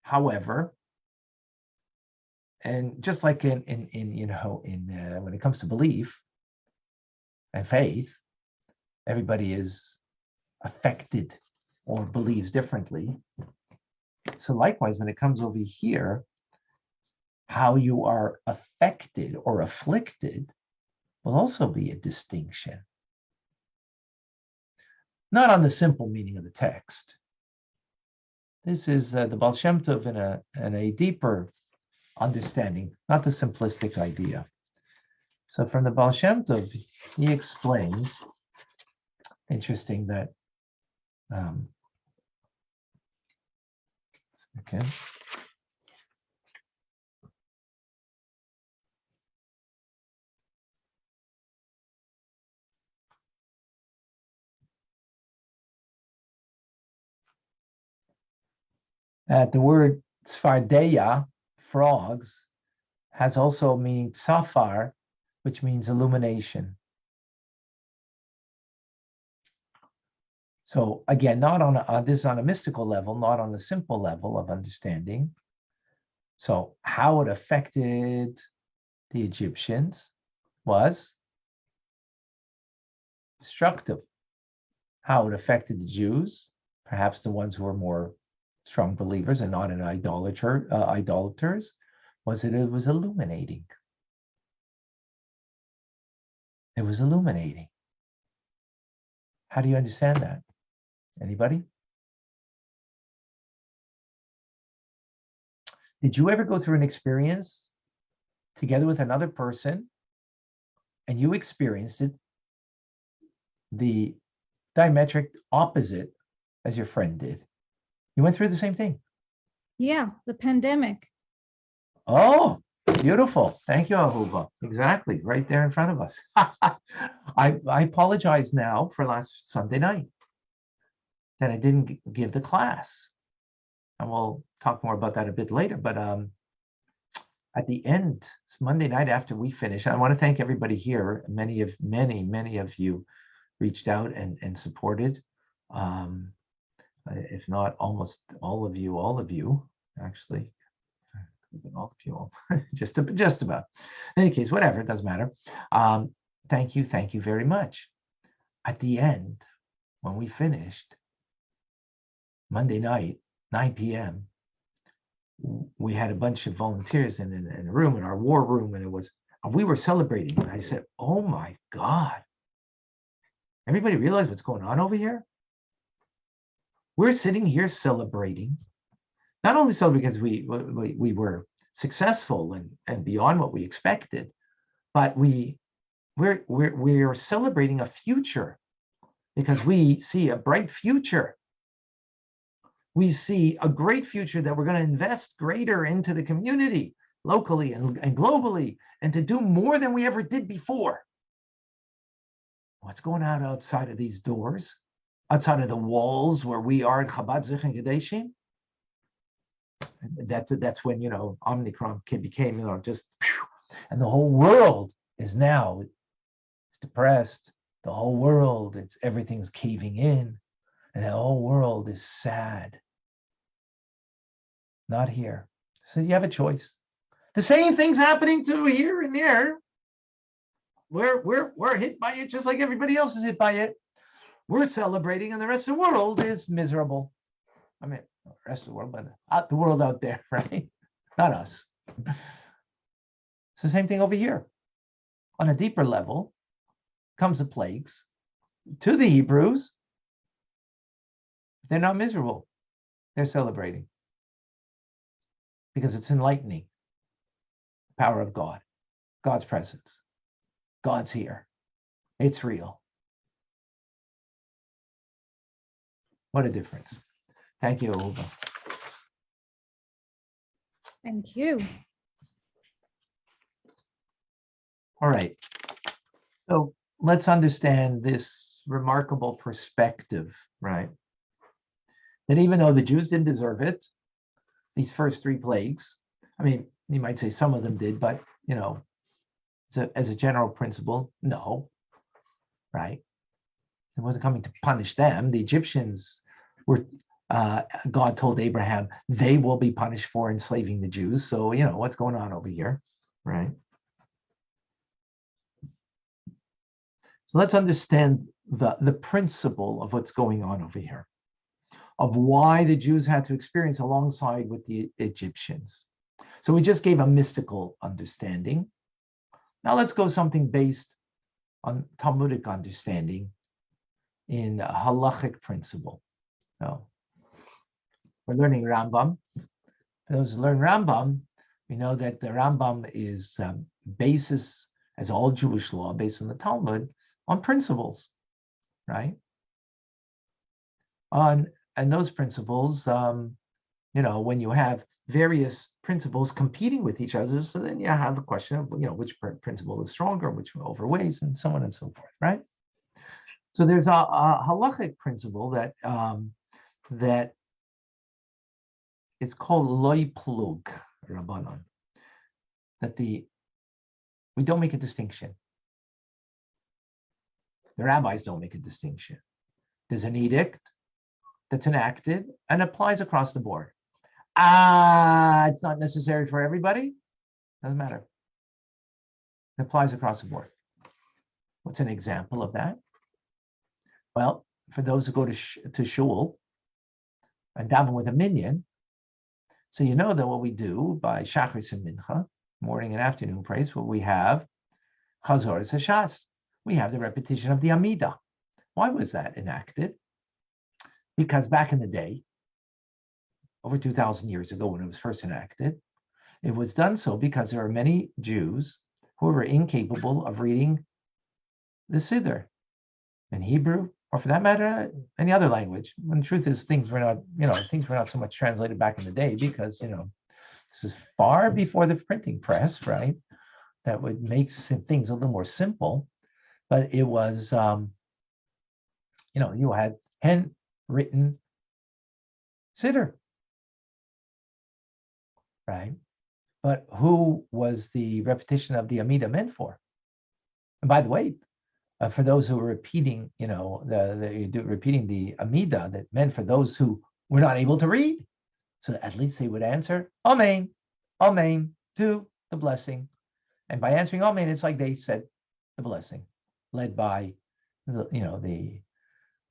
However, and just like in when it comes to belief and faith, everybody is affected or believes differently. So likewise, when it comes over here, how you are affected or afflicted will also be a distinction. Not on the simple meaning of the text. This is the Baal Shem Tov in a deeper understanding, not the simplistic idea. So from the Baal Shem Tov, he explains, interesting that, okay. The word Tzfardeya, frogs, has also meaning Safar, which means illumination. So again, not on this is on a mystical level, not on a simple level of understanding. So how it affected the Egyptians was destructive. How it affected the Jews, perhaps the ones who were more strong believers and not in idolaters, was that it was illuminating. It was illuminating. How do you understand that? Anybody? Did you ever go through an experience together with another person and you experienced it the diametric opposite as your friend did? You went through the same thing. Yeah, the pandemic. Oh, beautiful. Thank you, Ahuva. Exactly, right there in front of us. I apologize now for last Sunday night that I didn't give the class. And we'll talk more about that a bit later. But at the end, it's Monday night after we finish. I want to thank everybody here. Many of you reached out and supported. If not almost all of you, actually. All of you, just about. In any case, whatever, it doesn't matter. Thank you very much. At the end, when we finished, Monday night, 9 p.m., we had a bunch of volunteers in a room, in our war room, and we were celebrating. And I said, oh my God, everybody realize what's going on over here? We're sitting here celebrating, not only celebrating because we were successful and beyond what we expected, but we're celebrating a future because we see a bright future. We see a great future that we're going to invest greater into the community, locally and globally, and to do more than we ever did before. What's going on outside of these doors, outside of the walls where we are in Chabad Zich and Gedeshim? That's when, Omicron became, just, and the whole world is now, it's depressed. The whole world, everything's caving in, and the whole world is sad. Not here. So you have a choice. The same thing's happening to here and there. We're hit by it just like everybody else is hit by it. We're celebrating, and the rest of the world is miserable. I mean, the rest of the world, but the world out there, right? Not us. It's the same thing over here. On a deeper level, comes the plagues. To the Hebrews, they're not miserable. They're celebrating. Because it's enlightening. The power of God. God's presence. God's here. It's real. What a difference. Thank you, Uva. Thank you. All right. So let's understand this remarkable perspective, right? That even though the Jews didn't deserve it, these first three plagues, I mean, you might say some of them did, but, you know, as a general principle, no, right? It wasn't coming to punish them. The Egyptians were, God told Abraham, they will be punished for enslaving the Jews. So, you know, what's going on over here, right? So let's understand the principle of what's going on over here, of why the Jews had to experience alongside with the Egyptians. So we just gave a mystical understanding. Now let's go something based on Talmudic understanding in a halachic principle. So we're learning Rambam. For those who learn Rambam, we know that the Rambam is basis, as all Jewish law, based on the Talmud, on principles, right? And those principles, you know, when you have various principles competing with each other, so then you have a question of, you know, which principle is stronger, which overweighs, and so on and so forth, right? So there's a halachic principle that that it's called loy plug rabbanon, that we don't make a distinction. The rabbis don't make a distinction. There's an edict that's enacted and applies across the board. It's not necessary for everybody. Doesn't matter. It applies across the board. What's an example of that? Well, for those who go to shul and daven with a minyan, so you know that what we do by Shachris and Mincha, morning and afternoon praise, what we have, Chazor Hashas. We have the repetition of the Amidah. Why was that enacted? Because back in the day, over 2,000 years ago when it was first enacted, it was done so because there are many Jews who were incapable of reading the Siddur in Hebrew, or for that matter, any other language. When the truth is, things were not so much translated back in the day because, you know, this is far before the printing press, right? That would make things a little more simple. But it was, you know, you had handwritten Siddur, right? But who was the repetition of the Amidah meant for? And by the way, for those who were repeating, you know, repeating the Amidah, that meant for those who were not able to read. So at least they would answer, Amen, Amen, to the blessing. And by answering Amen, it's like they said the blessing, led by, the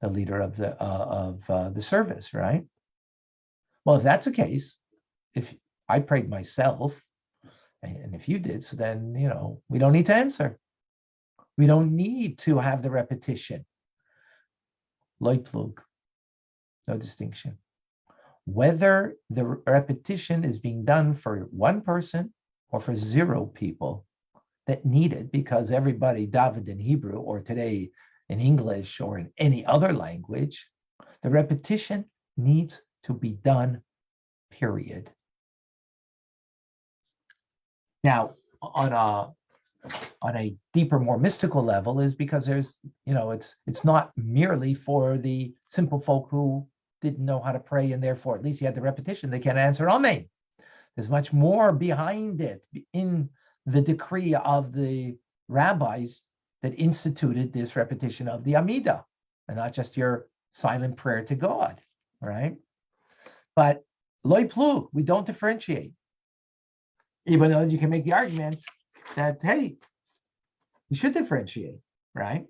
leader of the service, right? Well, if that's the case, if I prayed myself, and if you did, so then, you know, we don't need to answer. We don't need to have the repetition. Loy plug, no distinction. Whether the repetition is being done for one person or for 0 people that need it, because everybody davened in Hebrew, or today in English, or in any other language, the repetition needs to be done, period. Now, on a deeper, more mystical level, is because there's, you know, it's not merely for the simple folk who didn't know how to pray, and therefore at least you had the repetition, they can answer Amen. There's much more behind it in the decree of the rabbis that instituted this repetition of the Amidah, and not just your silent prayer to God, right? But loy plug, we don't differentiate. Even though you can make the argument that, hey, you should differentiate, right?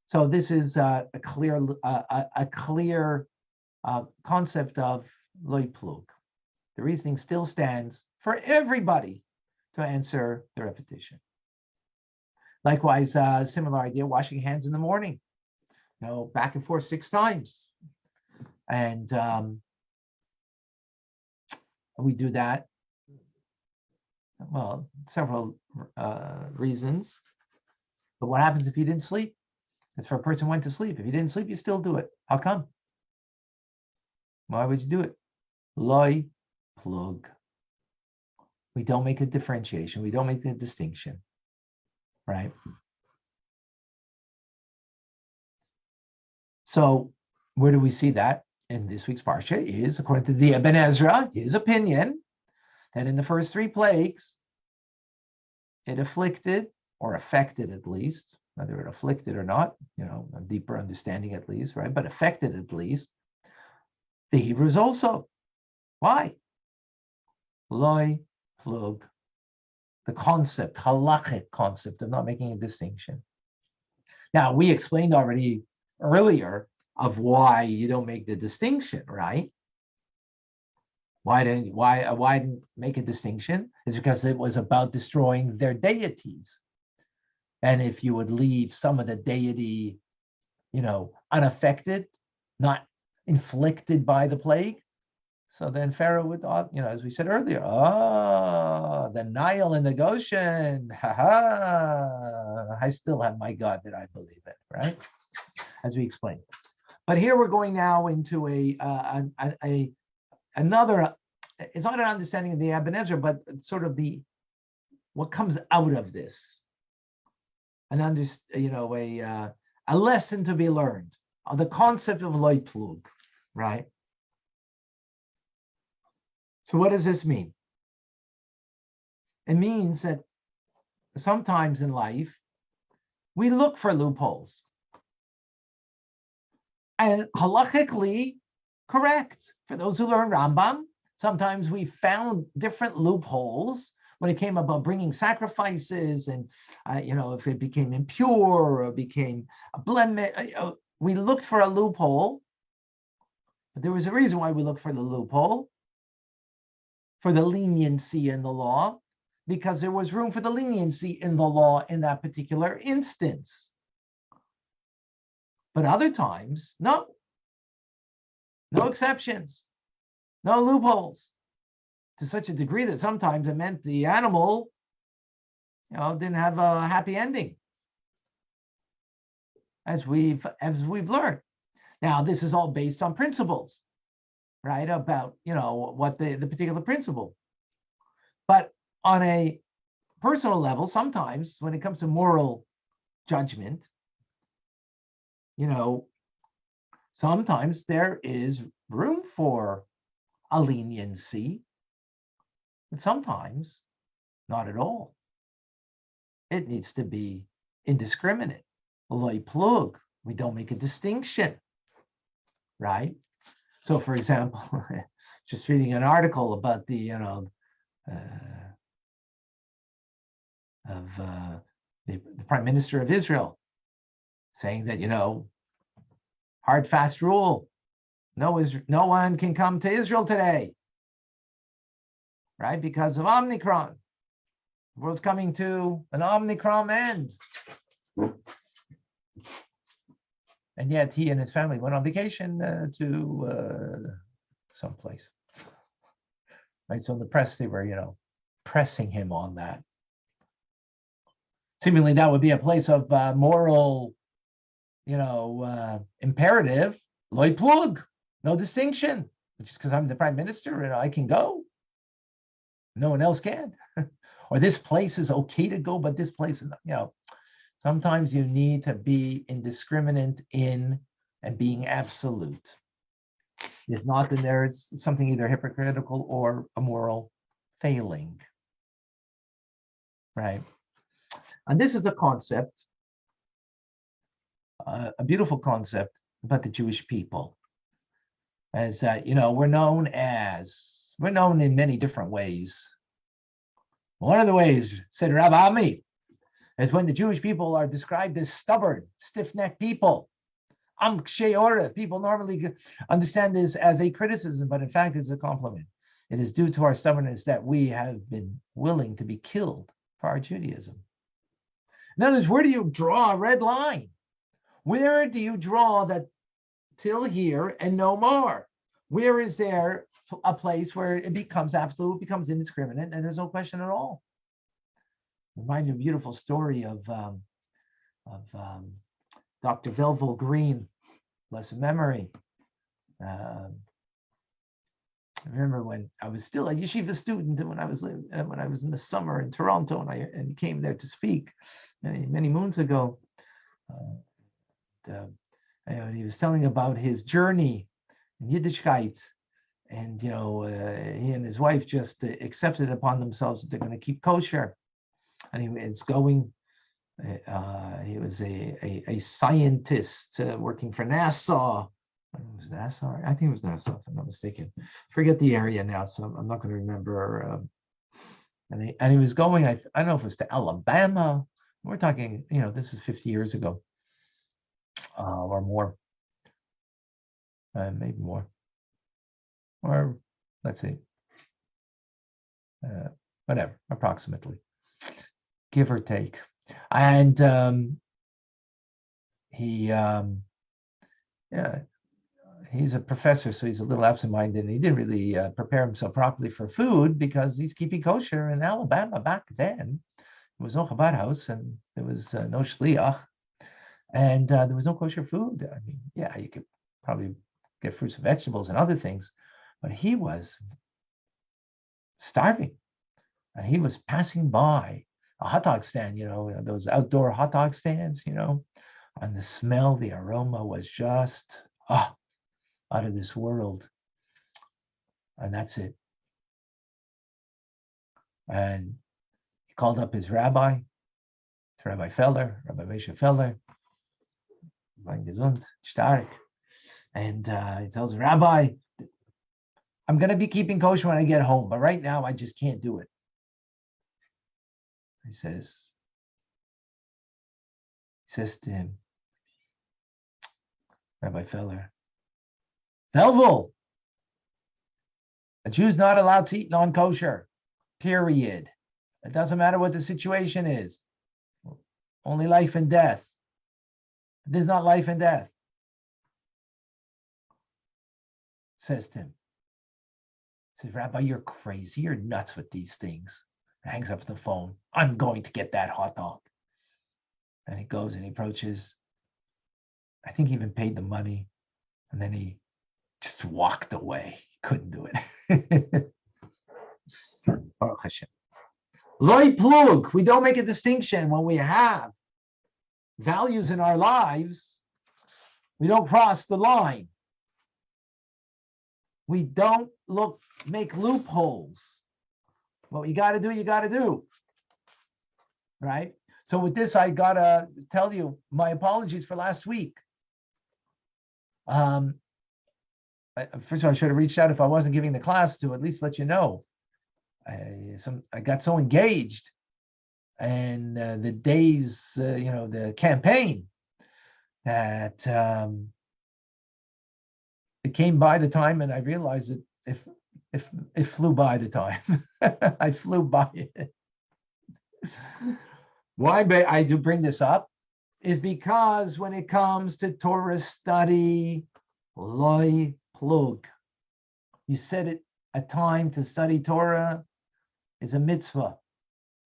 So this is a clear concept of loy plug. The reasoning still stands for everybody to answer the repetition. Likewise, similar idea, washing hands in the morning, back and forth 6 times. And we do that, well, several reasons. But what happens if you didn't sleep? If a person went to sleep. If you didn't sleep, you still do it. How come? Why would you do it? Loy plug. We don't make a differentiation. We don't make a distinction, right? So where do we see that? In this week's parsha is, according to the Ibn Ezra, his opinion, that in the first 3 plagues, it afflicted, or affected at least, whether it afflicted or not, a deeper understanding at least, right? But affected at least, the Hebrews also. Why? Loy plug. The concept, halachic concept of not making a distinction. Now, we explained already earlier of why you don't make the distinction, right? Why didn't make a distinction? It's because it was about destroying their deities. And if you would leave some of the deity, unaffected, not inflicted by the plague, so then Pharaoh would, as we said earlier, the Nile and the Goshen, I still have my God that I believe in, right? As we explained. But here we're going now into another, it's not an understanding of the Ibn Ezra, but sort of what comes out of this. A lesson to be learned on the concept of loy plug, right? So what does this mean? It means that sometimes in life, we look for loopholes. And halachically correct. For those who learn Rambam, sometimes we found different loopholes when it came about bringing sacrifices and, if it became impure or became a blemish, we looked for a loophole. But there was a reason why we looked for the loophole, for the leniency in the law, because there was room for the leniency in the law in that particular instance. But other times, no exceptions, no loopholes, to such a degree that sometimes it meant the animal, didn't have a happy ending, as we've learned. Now, this is all based on principles, right? About what the particular principle. But on a personal level, sometimes when it comes to moral judgment, sometimes there is room for a leniency, but sometimes not at all. It needs to be indiscriminate. Loy plug, we don't make a distinction, right? So, for example, just reading an article about the Prime Minister of Israel, saying that, hard, fast rule. No one can come to Israel today, right? Because of Omicron. The world's coming to an Omicron end. And yet he and his family went on vacation to someplace. Right? So in the press, they were, pressing him on that. Seemingly that would be a place of moral, imperative, loy plug, no distinction, which is because I'm the prime minister and I can go. No one else can. Or this place is okay to go, but this place is, sometimes you need to be indiscriminate in and being absolute. If not, then there's something either hypocritical or a moral failing, right? And this is a concept, a beautiful concept about the Jewish people. As we're known in many different ways One of the ways, said Rabbi Ami, is when the Jewish people are described as stubborn, stiff-necked people. People normally understand this as a criticism, but in fact it's a compliment. It is due to our stubbornness that we have been willing to be killed for our Judaism. In other words, where do you draw a red line? Where do you draw that till here and no more? Where is there a place where it becomes absolute, becomes indiscriminate, and there's no question at all? Remind you of a beautiful story of Dr. Velvel Green, blessed memory. I remember when I was still a yeshiva student, and when I was in the summer in Toronto, and he came there to speak many moons ago. And he was telling about his journey in Yiddishkeit, and he and his wife just accepted upon themselves that they're going to keep kosher, and he was going. He was a scientist working for NASA. It was NASA. I think it was NASA, if I'm not mistaken. Forget the area now, so I'm not going to remember. And he was going. I don't know if it was to Alabama. We're talking. This is 50 years ago, or more, maybe more, or let's see, whatever, approximately, give or take. And he's a professor, so he's a little absent-minded, and he didn't really prepare himself properly for food because he's keeping kosher in Alabama back then. There was no Chabad house, and there was no shliach, and there was no kosher food. I mean, yeah, you could probably get fruits and vegetables and other things, but he was starving, and he was passing by a hot dog stand, those outdoor hot dog stands, and the smell, the aroma was just out of this world. And that's it. And he called up his rabbi, Rabbi Feller, Rabbi Moshe Feller, sein gesund, stark. And he tells the rabbi, I'm going to be keeping kosher when I get home, but right now I just can't do it. He says to him, Rabbi Feller, Velvel, a Jew's not allowed to eat non-kosher, period. It doesn't matter what the situation is. Only life and death. This is not life and death. Says to him, says, Rabbi, you're crazy. You're nuts with these things. Hangs up the phone. I'm going to get that hot dog. And he goes and he approaches. I think he even paid the money. And then he just walked away. He couldn't do it. Baruch Hashem. Loi plug. We don't make a distinction when we have values in our lives. We don't cross the line. We don't make loopholes. What you got to do, you got to do. Right? So with this, I got to tell you my apologies for last week. First of all, I should have reached out if I wasn't giving the class to at least let you know. I got so engaged and the days, the campaign, that it came by the time, and I realized that if it flew by the time. I flew by it. Why I do bring this up is because when it comes to Torah study, loy plug, you set it a time to study Torah is a mitzvah.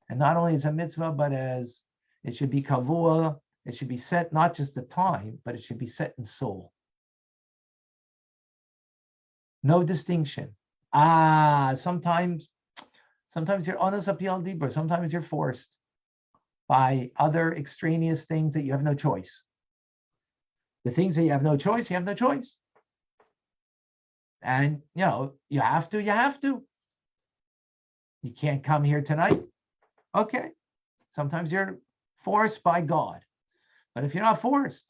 And not only is a mitzvah, but as it should be kavua, it should be set not just the time, but it should be set in soul. No distinction. Sometimes you're honest appeal deeper. Sometimes you're forced by other extraneous things that you have no choice. The things that you have no choice, you have no choice. And, you have to. You can't come here tonight. Okay. Sometimes you're forced by God. But if you're not forced,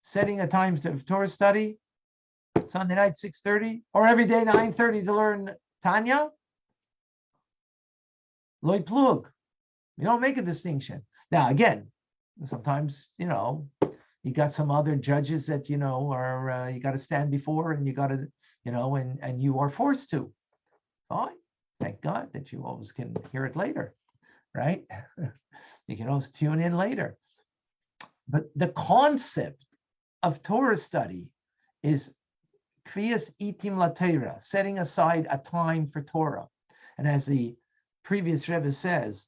setting a time to Torah study, Sunday night, 6:30, or every day, 9:30 to learn Tanya, loy plug. You don't make a distinction. Now, again, sometimes, you got some other judges that, are, you got to stand before and you got to, and you are forced to. Fine. Thank God that you always can hear it later, right? You can always tune in later. But the concept of Torah study is kvias itim la Torah, setting aside a time for Torah. And as the previous Rebbe says,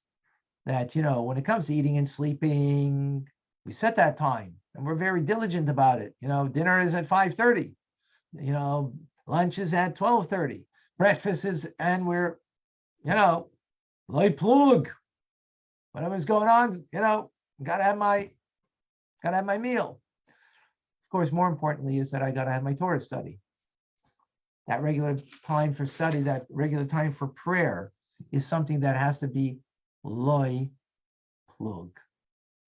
that, when it comes to eating and sleeping, we set that time and we're very diligent about it. Dinner is at 5:30, lunch is at 12:30, breakfast is, and we're, light plug, whatever's going on, gotta have my meal. Of course, more importantly is that I gotta have my Torah study. That regular time for study, that regular time for prayer is something that has to be loy plug.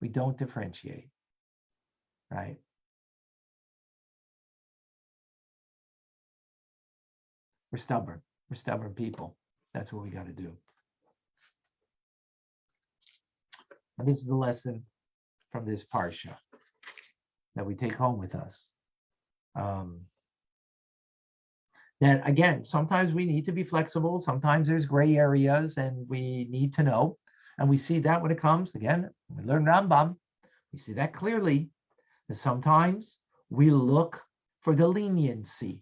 We don't differentiate, right? We're stubborn. We're stubborn people. That's what we got to do. And this is the lesson from this parsha that we take home with us. That again, sometimes we need to be flexible. Sometimes there's gray areas and we need to know. And we see that when it comes, again, we learn Rambam, we see that clearly, that sometimes we look for the leniency,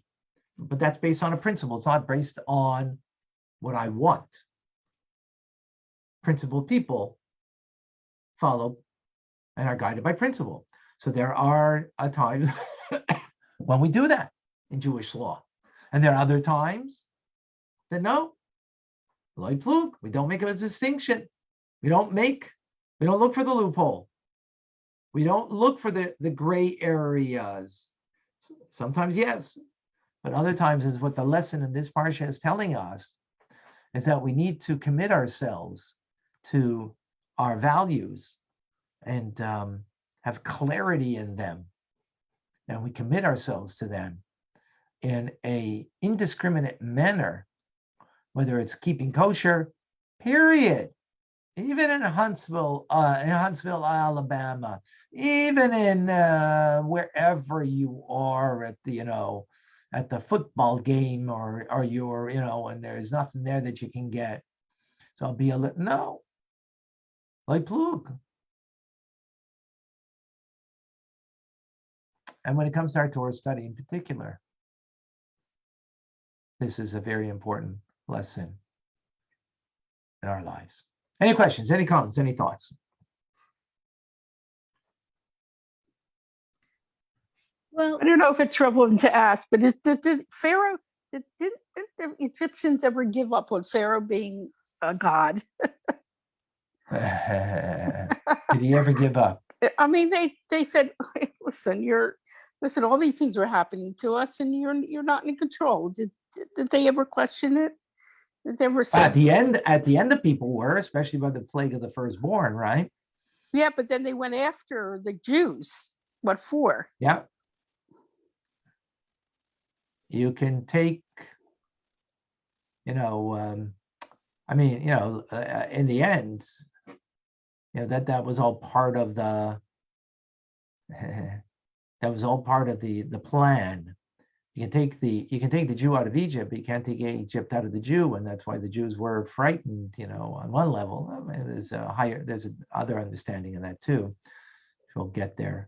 but that's based on a principle. It's not based on what I want. Principled people follow and are guided by principle. So there are times when we do that in Jewish law. And there are other times that no, loy plug, we don't make a distinction. We don't look for the loophole. We don't look for the gray areas. Sometimes yes, but other times is what the lesson in this parsha is telling us is that we need to commit ourselves to our values and have clarity in them. And we commit ourselves to them in a indiscriminate manner, whether it's keeping kosher, period. Even in Huntsville, Alabama, even in wherever you are at the football game or you're, and there's nothing there that you can get. So I'll be no, like plug. And when it comes to our Torah study in particular, this is a very important lesson in our lives. Any questions, any comments, any thoughts? Well, I don't know if it's troubling to ask, but did Pharaoh, didn't the Egyptians ever give up on Pharaoh being a god? Did he ever give up? I mean, they said, listen, all these things are happening to us and you're not in control. Did they ever question it? Did they ever say, At the end, the people were, especially by the plague of the firstborn, right? yeah, but then they went after the Jews. What for? Yeah. You can take, in the end, that was all part of the plan. You can take the Jew out of Egypt, but you can't take Egypt out of the Jew, and that's why the Jews were frightened. On one level, there's other understanding of that too. We'll get there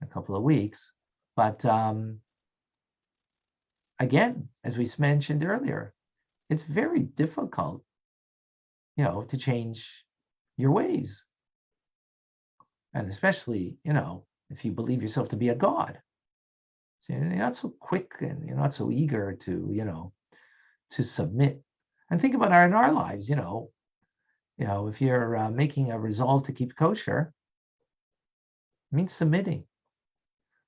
in a couple of weeks, but again, as we mentioned earlier, it's very difficult, to change your ways, and especially, if you believe yourself to be a god. So you're not so quick and you're not so eager to, to submit. And think about in our lives, if you're making a resolve to keep kosher, it means submitting.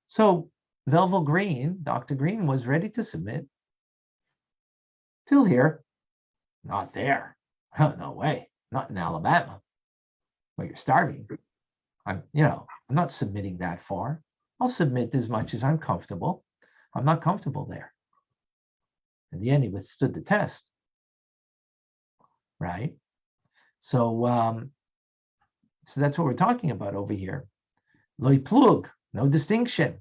So Velvel Green, Dr. Green was ready to submit. Till here, not there. No way, not in Alabama, where you're starving. I'm not submitting that far. I'll submit as much as I'm comfortable. I'm not comfortable there. In the end, he withstood the test, right? So that's what we're talking about over here. Loi plug, no distinction.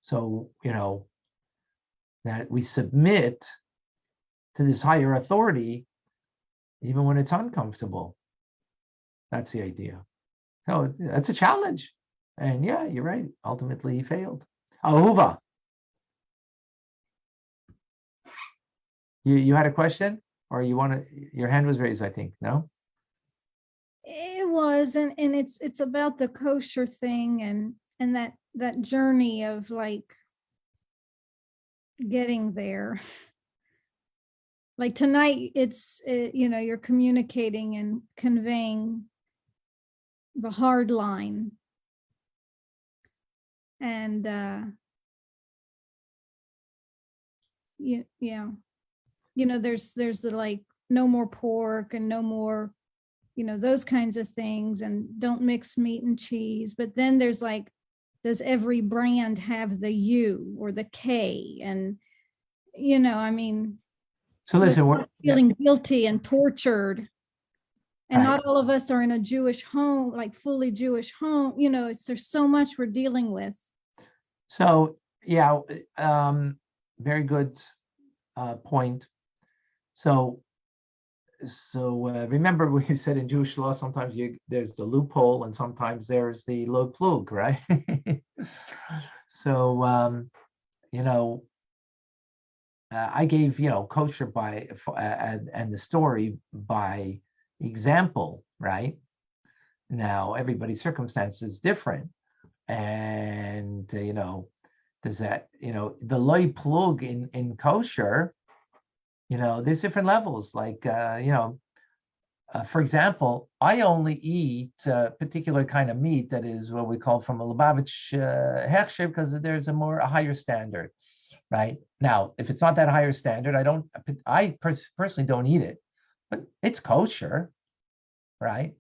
So, that we submit to this higher authority, even when it's uncomfortable. That's the idea. No, that's a challenge. And yeah, you're right. Ultimately, he failed. Ahuva. You had a question? Or your hand was raised, I think, no? It was, and it's about the kosher thing and that journey of like getting there. Like tonight, you're communicating and conveying the hard line. And there's the like no more pork and no more, those kinds of things, and don't mix meat and cheese. But then there's like, does every brand have the U or the K? And So listen, we're feeling guilty and tortured. And not all of us are in a Jewish home, like fully Jewish home. There's so much we're dealing with. So yeah, very good point. So remember we said in Jewish law, sometimes there's the loophole and sometimes there's the lo plug, right? So I gave kosher by and the story by example, right? Now everybody's circumstance is different, and does that the loy plug in kosher, there's different levels. Like for example, I only eat a particular kind of meat that is what we call from a Lubavitch hechsher, because there's a higher standard, right? Now, if it's not that higher standard, I personally don't eat it, but it's kosher, right?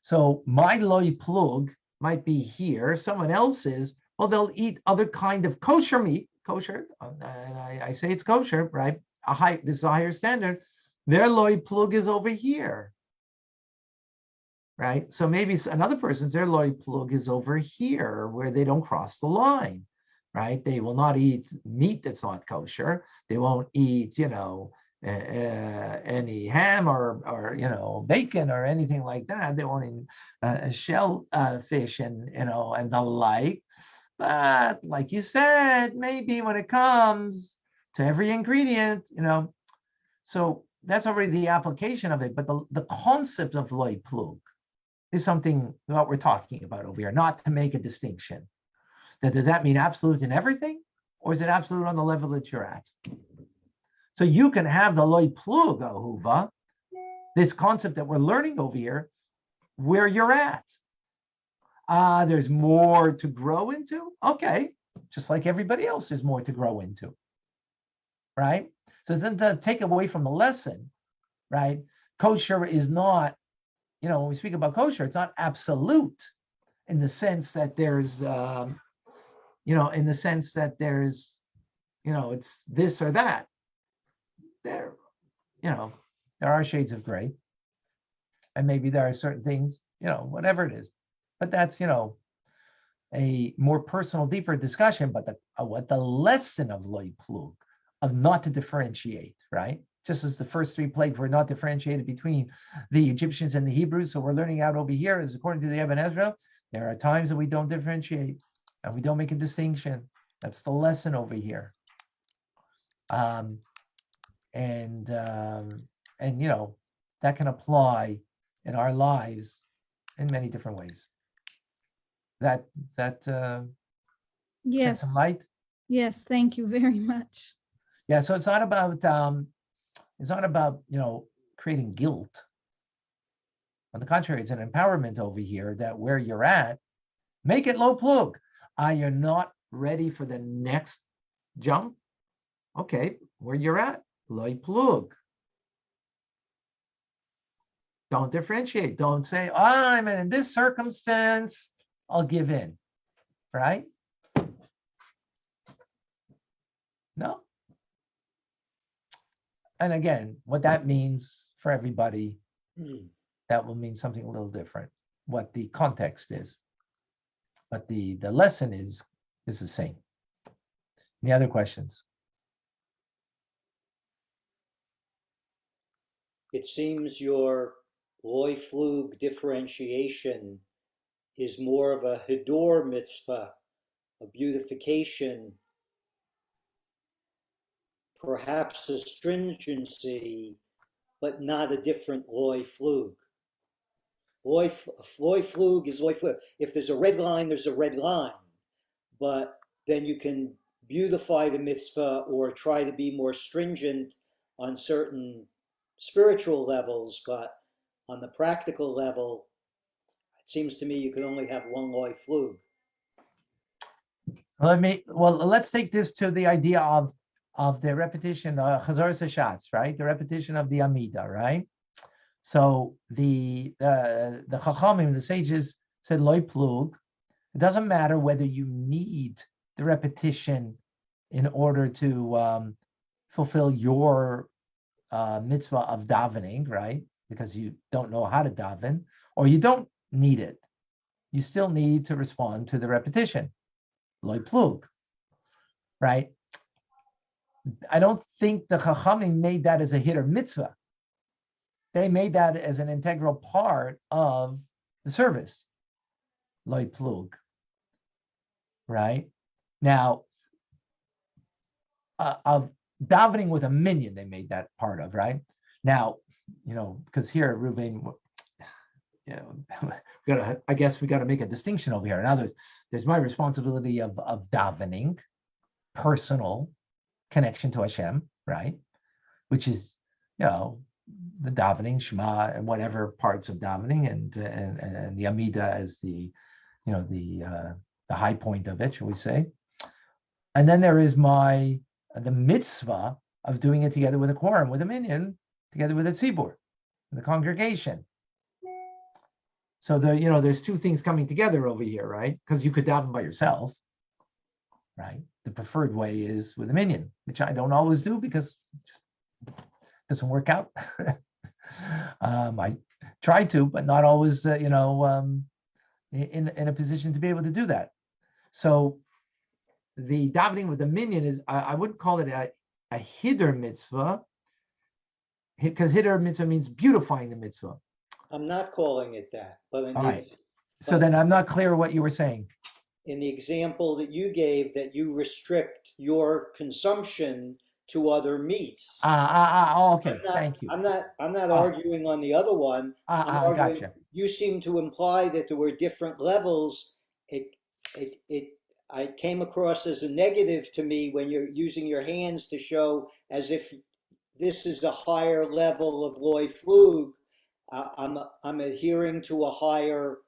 So my loy plug might be here. Someone else's, well, they'll eat other kind of kosher meat, kosher, and I say it's kosher, right? This is a higher standard. Their loy plug is over here, right? So maybe another person's, their loy plug is over here where they don't cross the line, right? They will not eat meat that's not kosher. They won't eat, any ham or bacon or anything like that. They won't eat shell fish and the like. But like you said, maybe when it comes to every ingredient, so that's already the application of it. But the concept of loy plug is something what we're talking about over here, not to make a distinction. Does that mean absolute in everything, or is it absolute on the level that you're at? So you can have the loy plug, ahuva, this concept that we're learning over here, where you're at. There's more to grow into. Okay, just like everybody else, there's more to grow into, right? So it doesn't take away from the lesson, right? Kosher is not, when we speak about kosher, it's not absolute in the sense that there's, it's this or that. There are shades of gray, and maybe there are certain things, whatever it is. But that's, a more personal, deeper discussion. But what the lesson of loy plug, of not to differentiate, right? Just as the first three plagues were not differentiated between the Egyptians and the Hebrews. So we're learning out over here, is according to the Ibn Ezra, there are times that we don't differentiate and we don't make a distinction. That's the lesson over here. And that can apply in our lives in many different ways. That shed Yes. some light. Yes. Thank you very much. Yeah. So it's not about creating guilt. On the contrary, it's an empowerment over here that where you're at, make it low plug. You're not ready for the next jump. Okay, where you're at, low plug. Don't differentiate. Don't say, I'm in this circumstance, I'll give in, right? No. And again, what that means for everybody that will mean something a little different, what the context is. But the lesson is the same. Any other questions? It seems your Loy-Flug differentiation is more of a Hidor mitzvah, a beautification, perhaps a stringency, but not a different Loy-Flug. Loy-Flug is Loy-Flug. If there's a red line, there's a red line. But then you can beautify the mitzvah or try to be more stringent on certain spiritual levels, but on the practical level, it seems to me you could only have one Loy-Flug. Let's take this to the idea of the repetition, Chazar Sashatz, right? The repetition of the Amidah, right? So the Chachamim, the sages said Loy Plug. It doesn't matter whether you need the repetition in order to fulfill your mitzvah of davening, right? Because you don't know how to daven, or you don't need it. You still need to respond to the repetition. Loy Plug, right? I don't think the Chachamim made that as a hitter mitzvah. They made that as an integral part of the service. Loy Plug, right? Now, of davening with a minyan, they made that part of, right? Now, because here, Ruben, I guess we got to make a distinction over here. In others, there's my responsibility of davening, personal connection to Hashem, right? Which is, the davening, Shema, and whatever parts of davening, and the Amidah as the high point of it, shall we say? And then there is the mitzvah of doing it together with a quorum, with a minyan, together with a tzibur, the congregation. So there's two things coming together over here, right? Because you could daven by yourself, right? The preferred way is with a minyan, which I don't always do because it just doesn't work out. I try to, but not always, in a position to be able to do that. So the davening with the minyan is, I wouldn't call it a hider mitzvah, because hider mitzvah means beautifying the mitzvah. I'm not calling it that, but All right. So then I'm not clear what you were saying. In the example that you gave, that you restrict your consumption to other meats. Okay, thank you. I'm not arguing on the other one. I'm arguing, gotcha. You seem to imply that there were different levels. I came across as a negative to me when you're using your hands to show as if this is a higher level of Loy-Flug. I'm adhering to a higher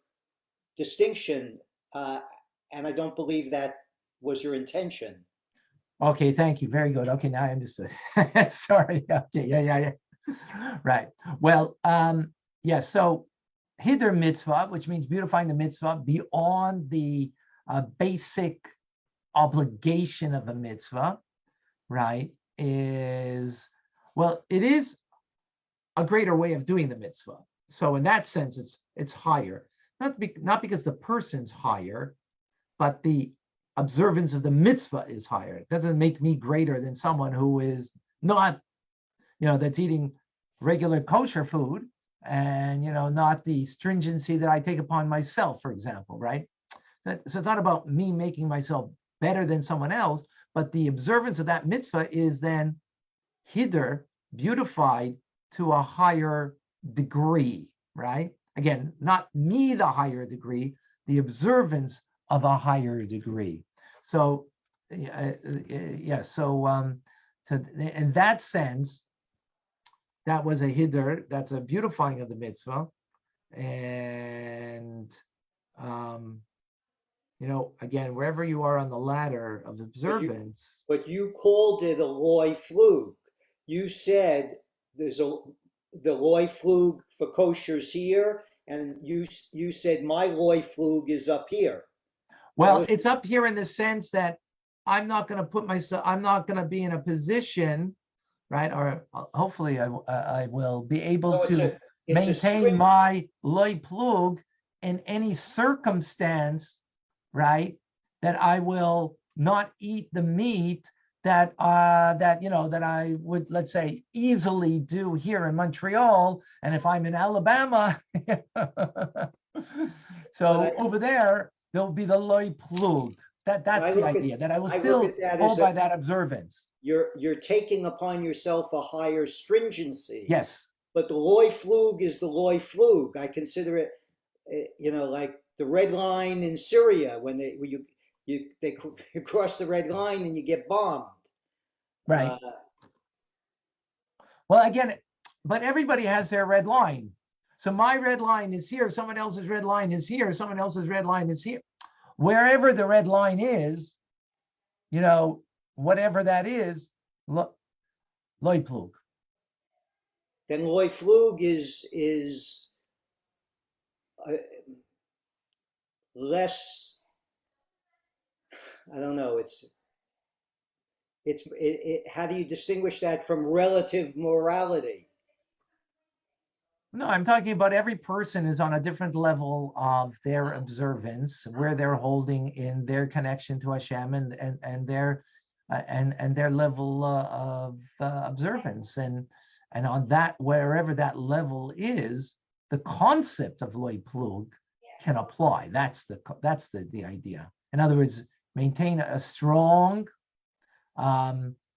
distinction, and I don't believe that was your intention. Okay, thank you. Very good. Okay, now I understood. Sorry. Okay, yeah. Right. Well, so hider mitzvah, which means beautifying the mitzvah beyond the basic obligation of a mitzvah, right, it is a greater way of doing the mitzvah. So in that sense, it's higher, not because the person's higher, but the observance of the mitzvah is higher. It doesn't make me greater than someone who is not, that's eating regular kosher food and, not the stringency that I take upon myself, for example, right? So it's not about me making myself better than someone else, but the observance of that mitzvah is then hider, beautified to a higher degree, right? Again, not me the higher degree, the observance of a higher degree. So, so in that sense, that was a hider, that's a beautifying of the mitzvah. And, again, wherever you are on the ladder of observance. But you called it a Loy-Flug. You said the Loy-Flug for kosher's here, and you said my Loy-Flug is up here. Well, it's up here in the sense that I'm not going to be in a position, right? Or hopefully I will be able to. It's a maintain string- my loy plug in any circumstance, right? That I will not eat the meat that that I would, let's say, easily do here in Montreal. And if I'm in Alabama, so But over there'll be the loy plug. That's I the look at- idea, that I will I look still at that hold as by a- that observance. You're taking upon yourself a higher stringency. Yes. But the loy flug is the loy flug. I consider it, like the red line in Syria when they cross the red line and you get bombed. Right. Well, again, but everybody has their red line. So my red line is here. Someone else's red line is here. Someone else's red line is here. Wherever the red line is, whatever that is, loy plug. Then loy flug is less. I don't know. How do you distinguish that from relative morality? No, I'm talking about every person is on a different level of their observance, where they're holding in their connection to Hashem and their level of observance, and on that, wherever that level is, the concept of loy plug can apply. That's the idea. In other words, maintain a strong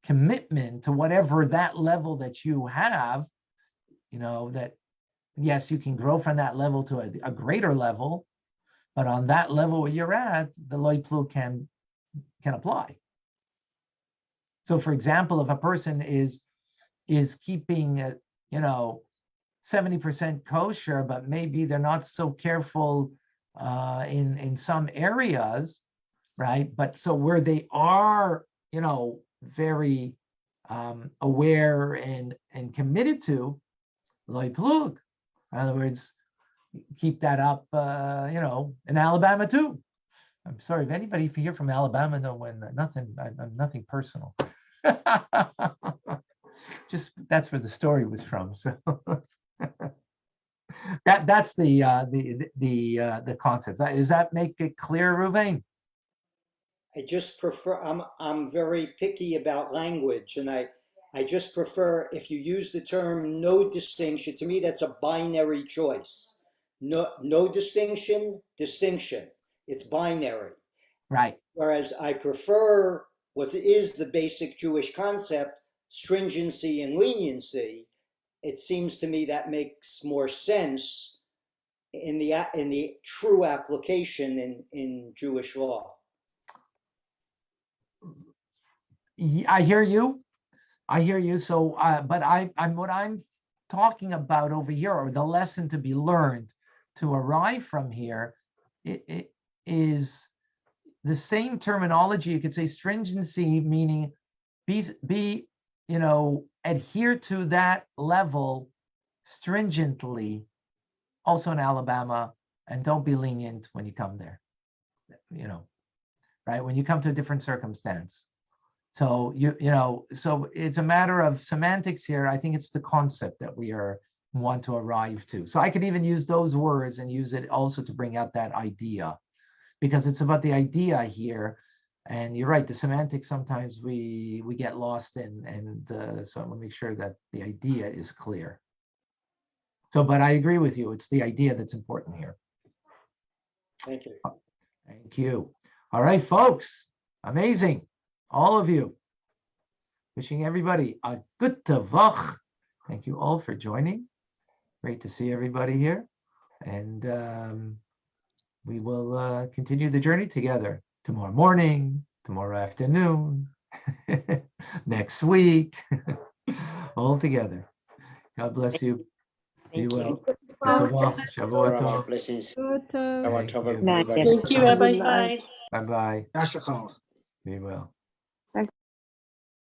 commitment to whatever that level that you have. That yes, you can grow from that level to a greater level, but on that level where you're at, the loy plug can apply. So, for example, if a person is keeping 70% kosher, but maybe they're not so careful in some areas, right? But so where they are, very aware and committed to loy plug. In other words, keep that up, in Alabama too. I'm sorry if anybody here from Alabama know when nothing. I'm nothing personal. Just that's where the story was from. So that's the concept. Does that make it clear, Ruvain? I just prefer. I'm very picky about language, and I just prefer if you use the term no distinction. To me, that's a binary choice. No distinction. It's binary. Right. Whereas I prefer what is the basic Jewish concept, stringency and leniency. It seems to me that makes more sense in the true application in Jewish law. I hear you. So, but I'm what I'm talking about over here, or the lesson to be learned to arrive from here, it is the same terminology. You could say stringency, meaning be adhere to that level stringently, also in Alabama, and don't be lenient when you come there. Right? When you come to a different circumstance. So so it's a matter of semantics here. I think it's the concept that we want to arrive to. So I could even use those words and use it also to bring out that idea, because it's about the idea here. And you're right, the semantics sometimes we get lost in, and so I want to make sure that the idea is clear. So, but I agree with you. It's the idea that's important here. Thank you. Thank you. All right, folks. Amazing. All of you. Wishing everybody a good tavach. Thank you all for joining. Great to see everybody here. And we will continue the journey together tomorrow morning, tomorrow afternoon, next week, all together. God bless you. Be Thank you. well. Shavua tov. Blessings. Good. Shabbat Thank tov, you. everybody. Thank you, Rabbi. Good night. Bye. Bye-bye. Yashikol. Be well.